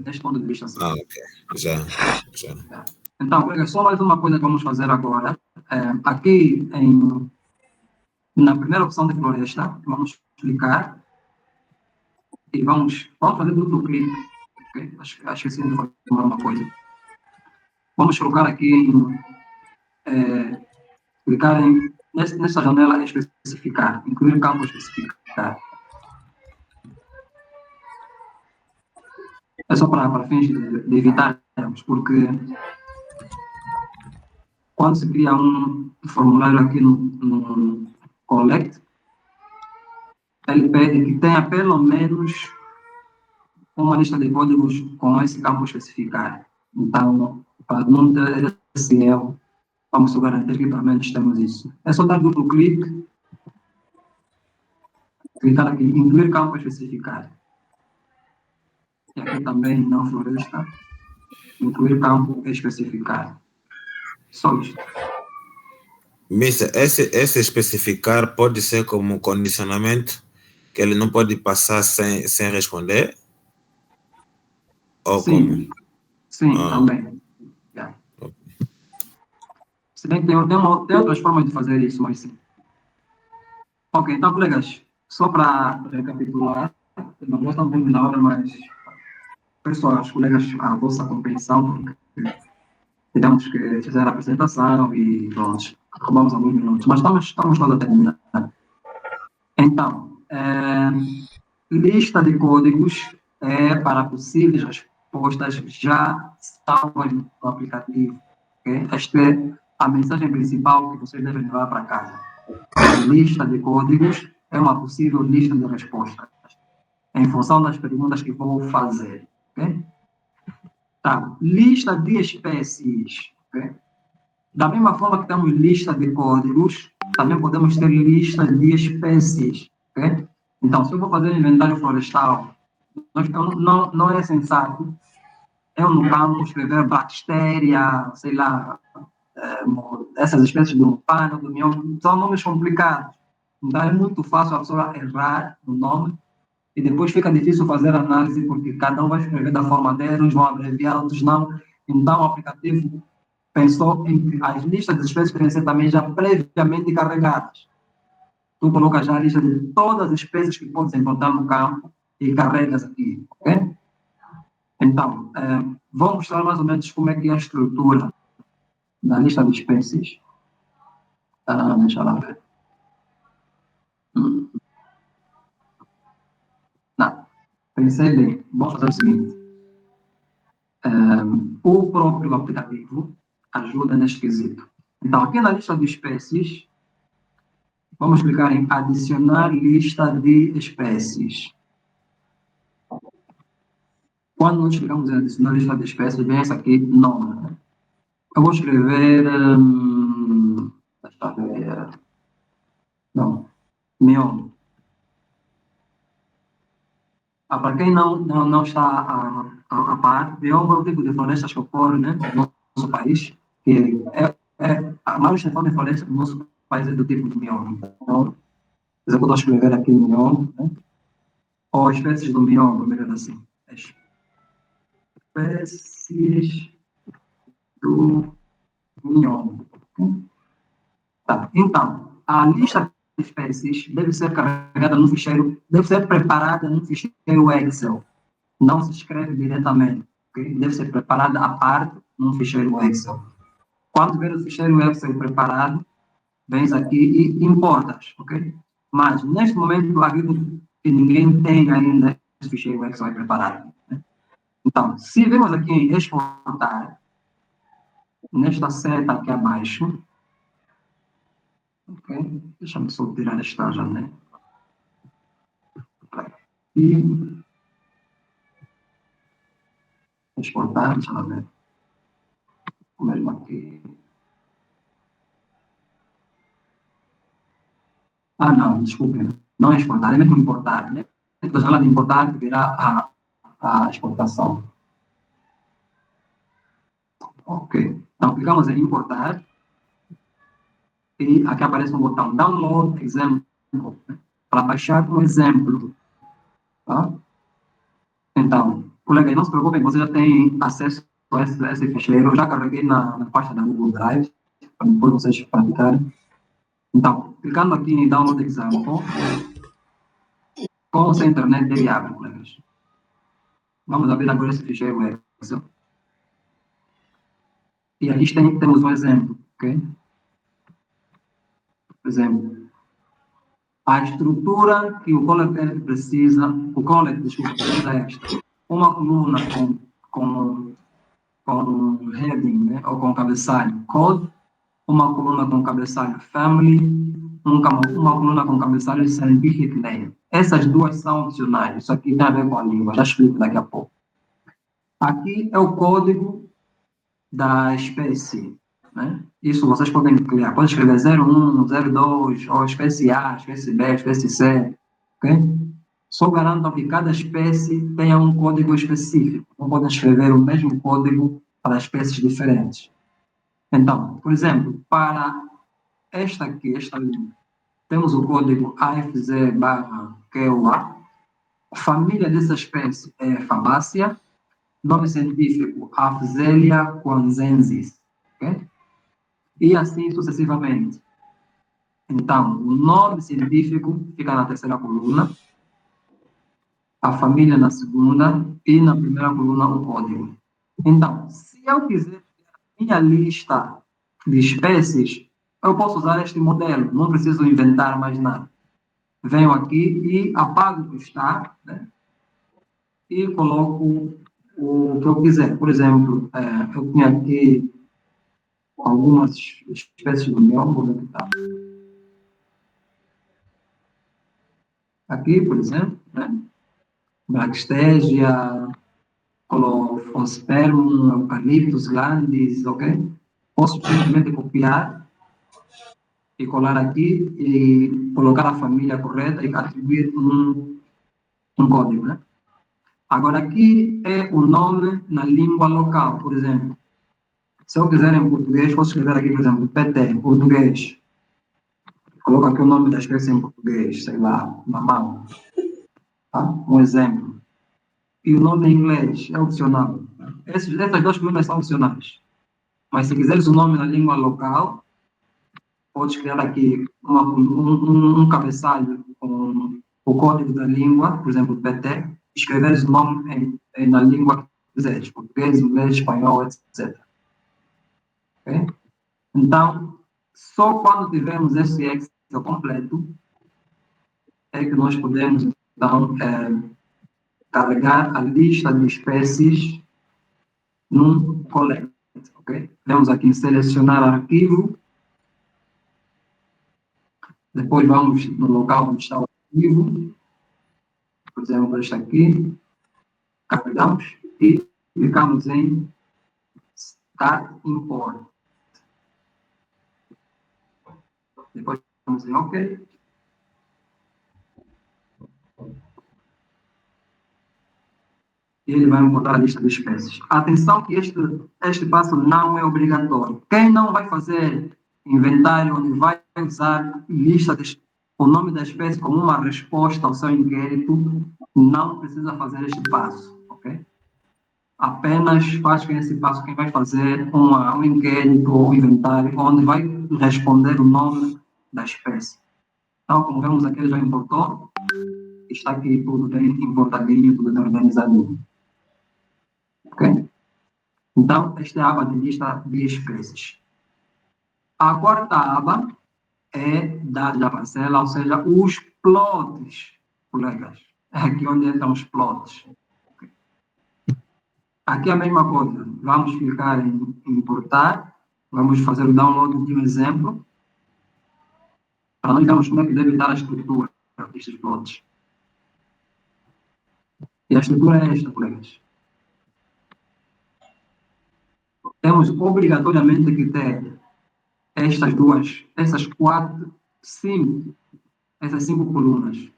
desse ponto de vista, sim. Ah, ok. Já. Então, olha, só mais uma coisa que vamos fazer agora. Aqui, na primeira opção de floresta, vamos clicar e vamos fazer duplo clique. Okay? Acho que sim, de formar uma coisa. Vamos colocar aqui clicar nessa janela especificar, incluir campo especificar. É só para fins de evitar erros, porque quando se cria um formulário aqui no Collect, ele pede que tenha pelo menos uma lista de códigos com esse campo especificar. Então, para não ter esse erro, vamos garantir que pelo menos temos isso. É só dar duplo clique, clicar aqui, incluir campo especificar. E aqui também não floresta, incluir campo especificar. Só isso. Mister, esse especificar pode ser como condicionamento que ele não pode passar sem responder? Ou Sim, como? sim, também. Yeah. Se bem que tem outras formas de fazer isso, mas sim. Ok, então, colegas, só para recapitular, nós estamos vendo na hora, mas peço aos colegas a vossa compreensão, porque tivemos que fazer a apresentação e pronto, acabamos alguns minutos, mas estamos quase a terminar. Então, lista de códigos para possíveis respostas já salvas no aplicativo. Okay? Esta é a mensagem principal que vocês devem levar para casa. A lista de códigos é uma possível lista de respostas em função das perguntas que vou fazer. Okay? Tá. Lista de espécies. Okay? Da mesma forma que temos lista de códigos, também podemos ter lista de espécies. Okay? Então, se eu vou fazer inventário florestal, não é sensato eu no campo escrever bactéria, sei lá, essas espécies do pano, do mioma, são nomes complicados. Então, é muito fácil a pessoa errar no nome e depois fica difícil fazer análise porque cada um vai escrever da forma dele, uns vão abreviar, outros não. Então, o aplicativo pensou em que as listas de espécies devem ser também já previamente carregadas. Tu colocas já a lista de todas as espécies que podes encontrar no campo e carregas aqui, ok? Então, vou mostrar mais ou menos como é que é a estrutura da lista de espécies. Deixa lá ver. Não, pensei bem. Vamos fazer o seguinte. O próprio aplicativo ajuda neste quesito. Então, aqui na lista de espécies, vamos clicar em adicionar lista de espécies. Quando nós clicamos em adicionar lista de espécies, vem essa aqui, nome. Eu vou escrever, deixa eu ver, não, mioma. Para quem não está a par, mioma é o tipo de florestas que ocorre, né, no nosso país, que a maior extensão de florestas do nosso país é do tipo de mioma. Então, eu vou escrever aqui mioma, né, ou espécies do mioma, melhor assim. Espécies do mioma. Tá. Então, a lista de espécies deve ser carregada no ficheiro, deve ser preparada no ficheiro Excel. Não se escreve diretamente. Okay? Deve ser preparada à parte num ficheiro Excel. Quando tiver o ficheiro Excel preparado, vens aqui e importas, ok? Mas, neste momento, acredito que ninguém tem ainda esse ficheiro Excel preparado. Né? Então, se vemos aqui em exportar, nesta seta aqui abaixo, ok? Deixa-me só tirar esta janela. E exportar, deixa eu ver. O mesmo aqui. Ah, não, desculpe. Não é exportar, é mesmo importar, né? Então, já de importar, virá a exportação. Ok. Então, clicamos em importar. E aqui aparece um botão Download Example, né? Para baixar um exemplo. Tá? Então, colega, não se preocupem, você já tem acesso a esse ficheiro. Eu já carreguei na pasta da Google Drive, para depois vocês praticarem. Então, clicando aqui em Download Example, com a internet dele abre, colegas. Vamos abrir agora esse ficheiro Excel. E aqui temos um exemplo, ok? Por exemplo, a estrutura que o collect precisa, precisa é esta. Uma coluna com heading, né, ou com cabeçalho code, uma coluna com cabeçalho family, uma coluna com cabeçalho scientific name. Essas duas são opcionais, isso aqui tem a ver com a língua, já explico daqui a pouco. Aqui é o código da espécie, né? Isso vocês podem criar, pode escrever 01, 02, ou espécie A, espécie B, espécie C, ok? Só garantam que cada espécie tenha um código específico, não podem escrever o mesmo código para espécies diferentes. Então, por exemplo, para esta aqui, esta linha, temos o código AFZ/QA, a família dessa espécie é Fabaceae, nome científico Afzelia quanzensis, ok? E assim sucessivamente. Então, o nome científico fica na terceira coluna, a família na segunda e na primeira coluna o código. Então, se eu quiser minha lista de espécies, eu posso usar este modelo, não preciso inventar mais nada. Venho aqui e apago o que está, né? E coloco o que eu quiser. Por exemplo, eu tinha aqui algumas espécies do mel, vou ver o que está. Aqui, por exemplo, né? Blackstegia, Colophospermum, Eucalyptus glandis, ok? Posso simplesmente copiar e colar aqui e colocar a família correta e atribuir um código, né? Agora, aqui é o nome na língua local, por exemplo. Se eu quiser em português, posso escrever aqui, por exemplo, PT, em português. Coloco aqui o nome da espécie em português, sei lá, mamão. Tá? Um exemplo. E o nome em inglês é opcional. Essas duas colunas são opcionais. Mas se quiseres o nome na língua local, podes criar aqui um cabeçalho com o código da língua, por exemplo, PT, escreveres o nome na língua que quiseres, português, inglês, espanhol, etc. Okay? Então, só quando tivermos esse Excel completo, é que nós podemos, então, carregar a lista de espécies num collect, ok? Vamos aqui em selecionar arquivo, depois vamos no local onde está o arquivo, por exemplo, este aqui, carregamos e clicamos em Start Import. Depois vamos em OK. E ele vai importar a lista de espécies. Atenção que este passo não é obrigatório. Quem não vai fazer inventário, onde vai usar o nome da espécie como uma resposta ao seu inquérito, não precisa fazer este passo, ok? Apenas faz esse passo quem vai fazer um inquérito ou um inventário, onde vai responder o nome da espécie. Então, como vemos aqui, ele já importou. Está aqui tudo bem importadinho, tudo bem organizadinho. Ok? Então, esta é a aba de lista de espécies. A quarta aba é dados da parcela, ou seja, os plots, colegas. É aqui onde entram os plots. Aqui é a mesma coisa. Vamos clicar em importar. Vamos fazer o download de um exemplo. Para nós vermos como é que deve estar a estrutura destes plots. E a estrutura é esta, colegas. Temos obrigatoriamente que ter essas cinco colunas.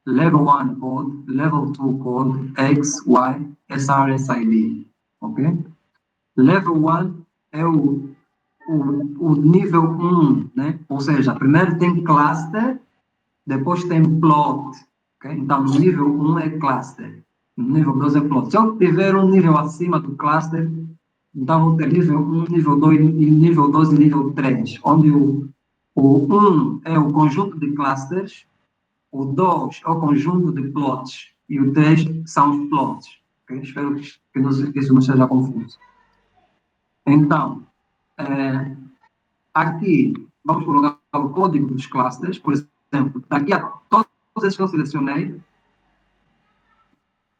Level 1 code, Level 2 code, X, Y, SR, SID. Ok? Level 1 é o nível 1, né? Ou seja, primeiro tem cluster, depois tem plot. Okay? Então, no nível 1 é cluster, no nível 2 é plot. Se eu tiver um nível acima do cluster, então vou ter nível 1, nível 2, nível 2 e nível 3, onde o 1 é o conjunto de clusters, o 2 é o conjunto de plots e o 3 são os plots. Okay? Espero que isso não seja confuso. Então, aqui vamos colocar o código dos clusters, por exemplo, daqui a todos esses que eu selecionei,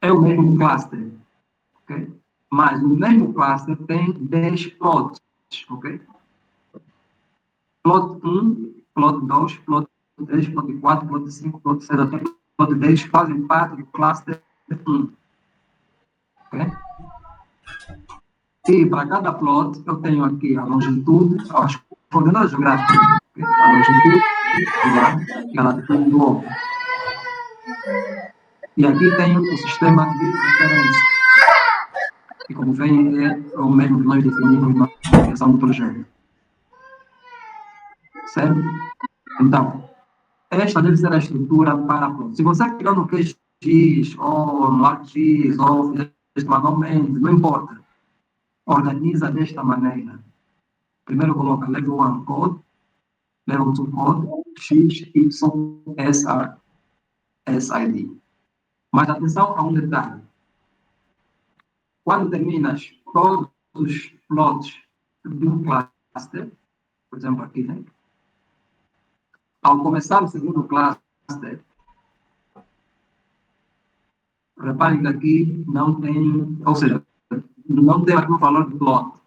é o mesmo cluster, ok? Mas o mesmo cluster tem 10 plots, ok? Plot 1, plot 2, plot 3, plot 4, plot 5, plot 6, até plot 10 fazem parte do cluster 1, ok? E para cada plot, eu tenho aqui a longitude, as coordenadas geográficas, okay? A longitude e a latitude do ovo. E aqui tenho o sistema de referência, que como veem é o mesmo que nós definimos na criação do projeto. Certo? Então, esta deve ser a estrutura para plot. Se você criou no QGIS, ou no ArcGIS, ou fizeste manualmente, não importa. Organiza desta maneira. Primeiro coloca level 1 code, level 2 code, X, Y, SR, SID. Mas atenção a um detalhe. Quando terminas todos os plots de um cluster, por exemplo aqui, né? Ao começar o segundo cluster, reparem que aqui não tem, ou seja, não tem aqui o valor do plot.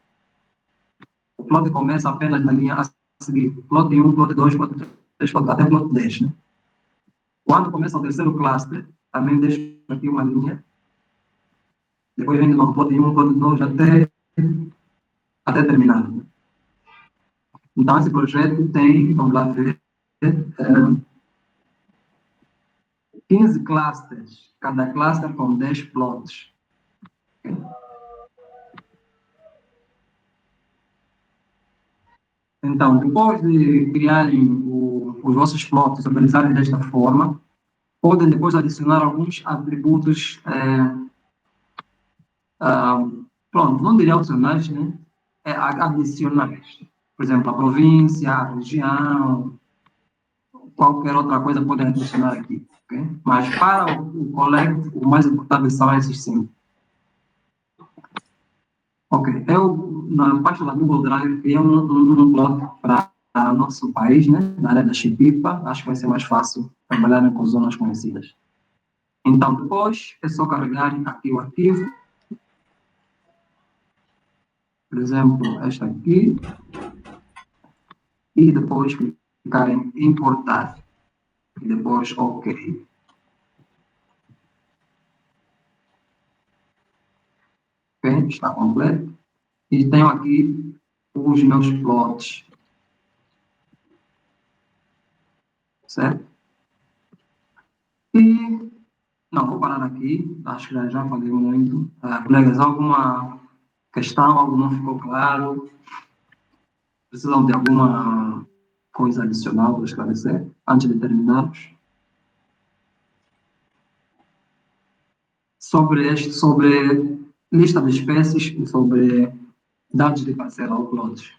O plot começa apenas na linha a seguir. Plot 1, plot 2, plot 3, plot, até plot 10, né? Quando começa o terceiro cluster, também deixo aqui uma linha. Depois vem no plot 1, plot 2, até terminar. Né? Então, esse projeto tem, vamos lá ver, 15 clusters, cada cluster com 10 plots. Okay? Então, depois de criarem os vossos plots, organizarem desta forma, podem depois adicionar alguns atributos, pronto, não diria opcionais, né? Adicionais. Por exemplo, a província, a região, qualquer outra coisa podem adicionar aqui. Okay? Mas para o collect, o mais importante são esses 5. Ok, eu, na parte da Google Drive, criei um plot para o nosso país, né? Na área da Chipipa. Acho que vai ser mais fácil trabalhar com zonas conhecidas. Então, depois, é só carregar aqui o arquivo. Por exemplo, esta aqui. E depois clicar em importar. E depois, OK. Ok, está completo. E tenho aqui os meus plots. Certo? E, não, vou parar aqui. Acho que já falei muito. Colegas, alguma questão? Algo não ficou claro? Precisam de alguma coisa adicional para esclarecer antes de terminarmos? Sobre lista de espécies e sobre dados de parcela ou plots.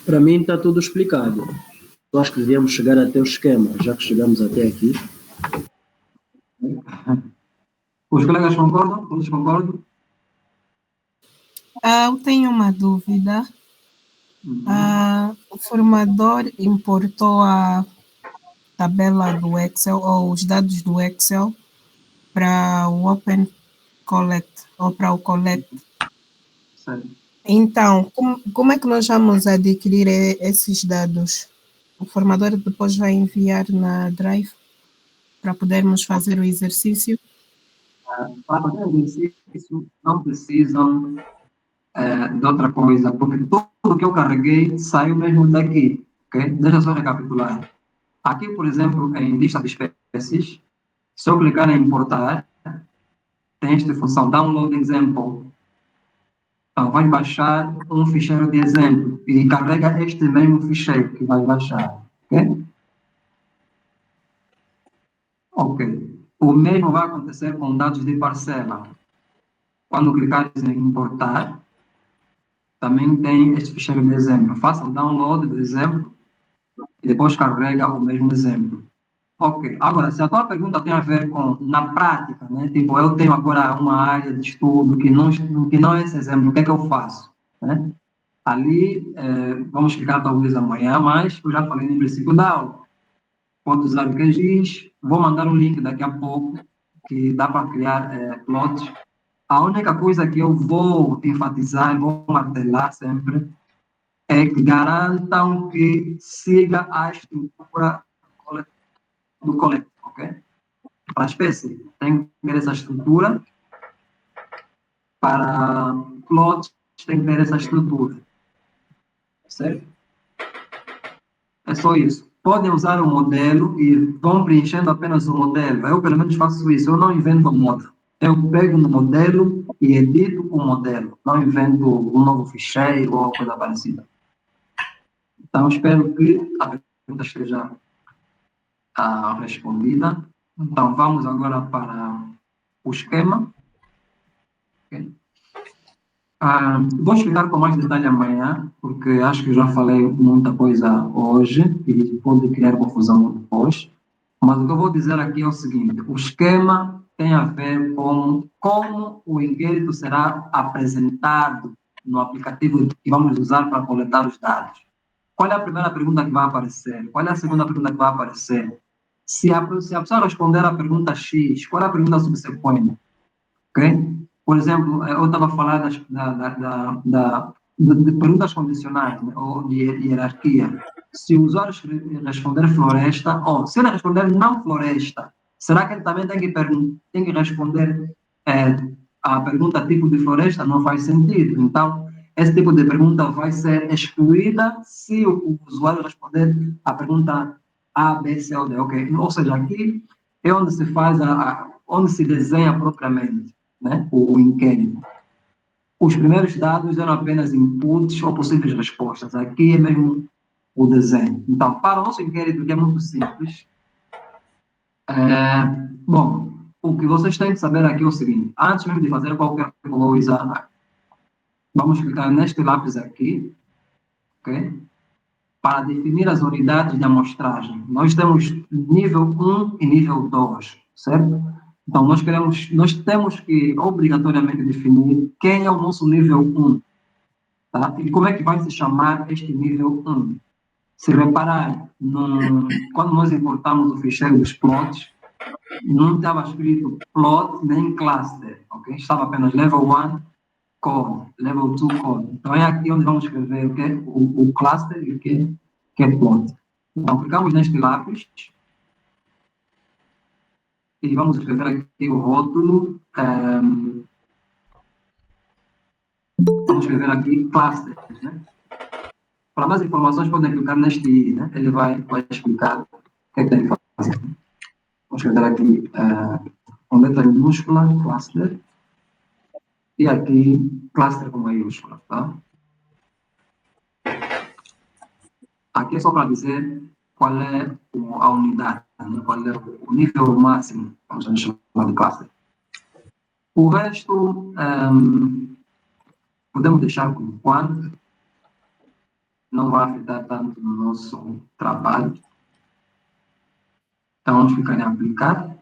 Para mim está tudo explicado. Eu acho que devíamos chegar até o esquema, já que chegamos até aqui. Os colegas concordam? Todos concordam? Eu tenho uma dúvida. O formador importou a tabela do Excel ou os dados do Excel para o Open Collect ou para o Collect. Certo. Então, como é que nós vamos adquirir esses dados? O formador depois vai enviar na Drive para podermos fazer o exercício? Para fazer o exercício, não precisam de outra coisa, porque tudo que eu carreguei saiu mesmo daqui. Okay? Deixa eu só recapitular. Aqui, por exemplo, em lista de espécies, se eu clicar em importar, tem esta função download example. Então, vai baixar um ficheiro de exemplo e carrega este mesmo ficheiro que vai baixar. Ok? Ok. O mesmo vai acontecer com dados de parcela. Quando clicar em importar, também tem este ficheiro de exemplo. Faça o download do exemplo e depois carrega o mesmo exemplo. Ok. Agora, se a tua pergunta tem a ver com, na prática, né? Tipo, eu tenho agora uma área de estudo que não é esse exemplo, o que é que eu faço? Né? Ali, vamos explicar talvez amanhã, mas eu já falei no princípio da aula. Pode usar o QGIS, vou mandar um link daqui a pouco, que dá para criar plots. A única coisa que eu vou enfatizar, vou martelar sempre, é que garantam que siga a estrutura do colete, ok? Para a espécie, tem que ter essa estrutura. Para plots, tem que ter essa estrutura. Certo? É só isso. Podem usar o modelo e vão preenchendo apenas o modelo. Eu, pelo menos, faço isso. Eu não invento moda. Eu pego no modelo e edito o modelo. Não invento um novo ficheiro ou coisa parecida. Então, espero que a pergunta esteja respondida. Então, vamos agora para o esquema. Okay. Vou explicar com mais detalhe amanhã, porque acho que já falei muita coisa hoje e pode criar confusão depois. Mas o que eu vou dizer aqui é o seguinte: o esquema tem a ver com como o inquérito será apresentado no aplicativo que vamos usar para coletar os dados. Qual é a primeira pergunta que vai aparecer? Qual é a segunda pergunta que vai aparecer? Se a pessoa responder a pergunta X, qual é a pergunta subsequente? Ok? Por exemplo, eu estava a falar de perguntas condicionais, né, ou de hierarquia. Se o usuário responder floresta, ou se ele responder não floresta, será que ele também tem que responder a pergunta tipo de floresta? Não faz sentido. Então, esse tipo de pergunta vai ser excluída se o usuário responder a pergunta A, B, C ou D. Okay? Ou seja, aqui é onde se faz, onde se desenha propriamente, né, o inquérito. Os primeiros dados eram apenas inputs ou possíveis respostas. Aqui é mesmo o desenho. Então, para o nosso inquérito, que é muito simples, bom, o que vocês têm que saber aqui é o seguinte: antes mesmo de fazer qualquer coisa, vamos clicar neste lápis aqui, ok? Para definir as unidades de amostragem. Nós temos nível 1 e nível 2, certo? Então, nós temos que obrigatoriamente definir quem é o nosso nível 1. Tá? E como é que vai se chamar este nível 1? Se reparar, quando nós importamos o ficheiro dos plots, não estava escrito plot nem cluster, ok? Estava apenas level 1 code, level 2 code. Então, é aqui onde vamos escrever o cluster e o que é plot. Então, clicamos neste lápis e vamos escrever aqui o rótulo. Vamos escrever aqui clusters, né? Para mais informações, podem clicar neste i, né? Ele vai explicar o que é que tem que fazer. Vamos escrever aqui com letra minúscula, cluster, e aqui cluster com maiúscula, tá? Aqui é só para dizer qual é a unidade, né? Qual é o nível máximo, vamos chamar de cluster. O resto, podemos deixar como quant, não vai afetar tanto no nosso trabalho. Então, vamos ficar em aplicar.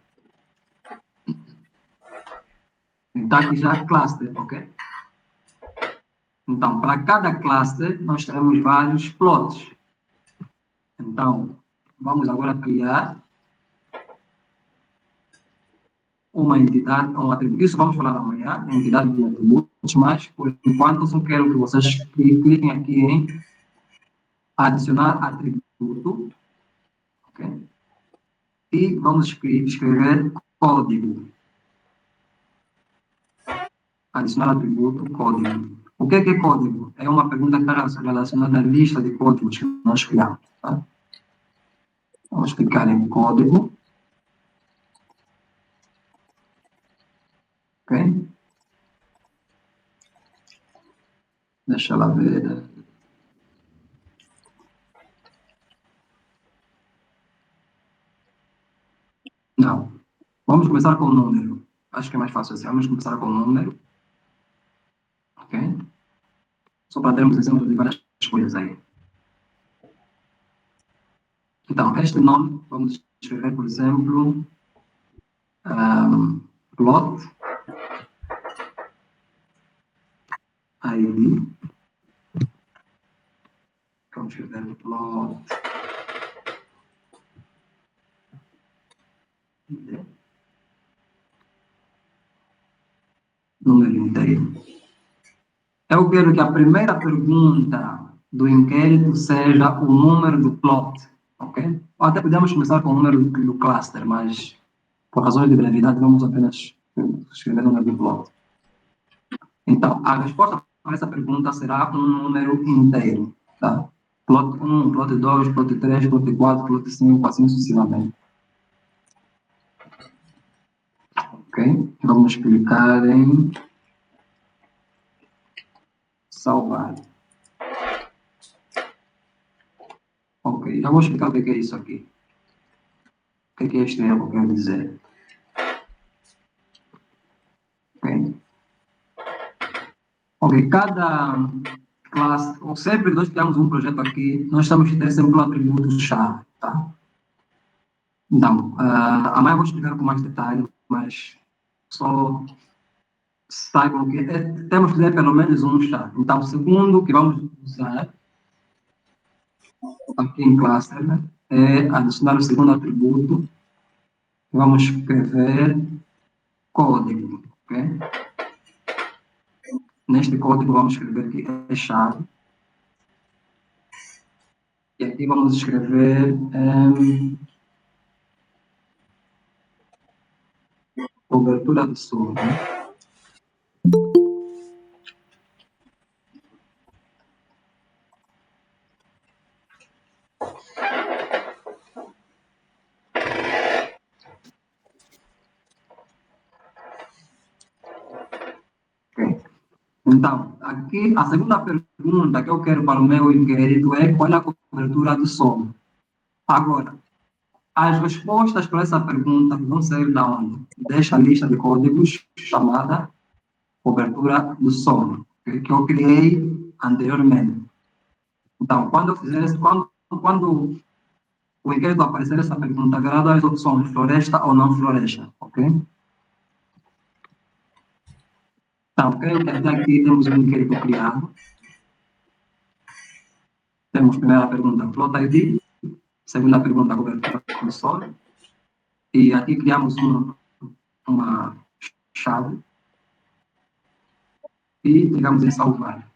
Então, aqui já é cluster, ok? Então, para cada cluster, nós teremos vários plots. Então, vamos agora criar uma entidade, um atributo. Isso vamos falar amanhã, entidade de atributos, mas, por enquanto, eu só quero que vocês cliquem aqui em adicionar atributo, ok? E vamos escrever código. Adicionar atributo código. O que é código? É uma pergunta que está relacionada à lista de códigos que nós criamos. Tá? Vamos clicar em código. Ok? Deixa ela ver. Não. Vamos começar com o número. Acho que é mais fácil assim. Vamos começar com o número. Ok? Só para termos exemplo de várias coisas aí. Então, este nome, vamos escrever, por exemplo, plot ID. Vamos escrever plot ID. Número inteiro. Eu quero que a primeira pergunta do inquérito seja o número do plot, ok? Ou até podemos começar com o número do cluster, mas por razões de brevidade vamos apenas escrever o número do plot. Então, a resposta para essa pergunta será um número inteiro, tá? Plot 1, plot 2, plot 3, plot 4, plot 5, assim sucessivamente. Ok? Vamos clicar em salvar. Ok, já vou explicar o que é isso aqui. O que é este erro que eu quero dizer? Ok? Ok, cada classe, ou sempre nós criamos um projeto aqui, nós estamos a ter sempre um atributo-chave, tá? Então, amanhã eu vou explicar com mais detalhe, mas só saibam que temos que ter pelo menos um chave. Então, o segundo que vamos usar aqui em cluster, né, é adicionar o segundo atributo. Vamos escrever código, ok? Neste código vamos escrever que é chave. E aqui vamos escrever cobertura do solo. Né? Okay. Então, aqui a segunda pergunta que eu quero para o meu inquérito é qual é a cobertura do solo. Agora, as respostas para essa pergunta vão sair da onde? Desta lista de códigos chamada cobertura do solo, okay? Que eu criei anteriormente. Então, quando eu fizer isso, quando o inquérito aparecer essa pergunta, haverá duas opções, floresta ou não floresta, ok? Então, creio que até aqui temos um inquérito criado. Temos primeira pergunta, plot ID, segunda pergunta, cobertura do solo, e aqui criamos uma chave e clicamos em salvar.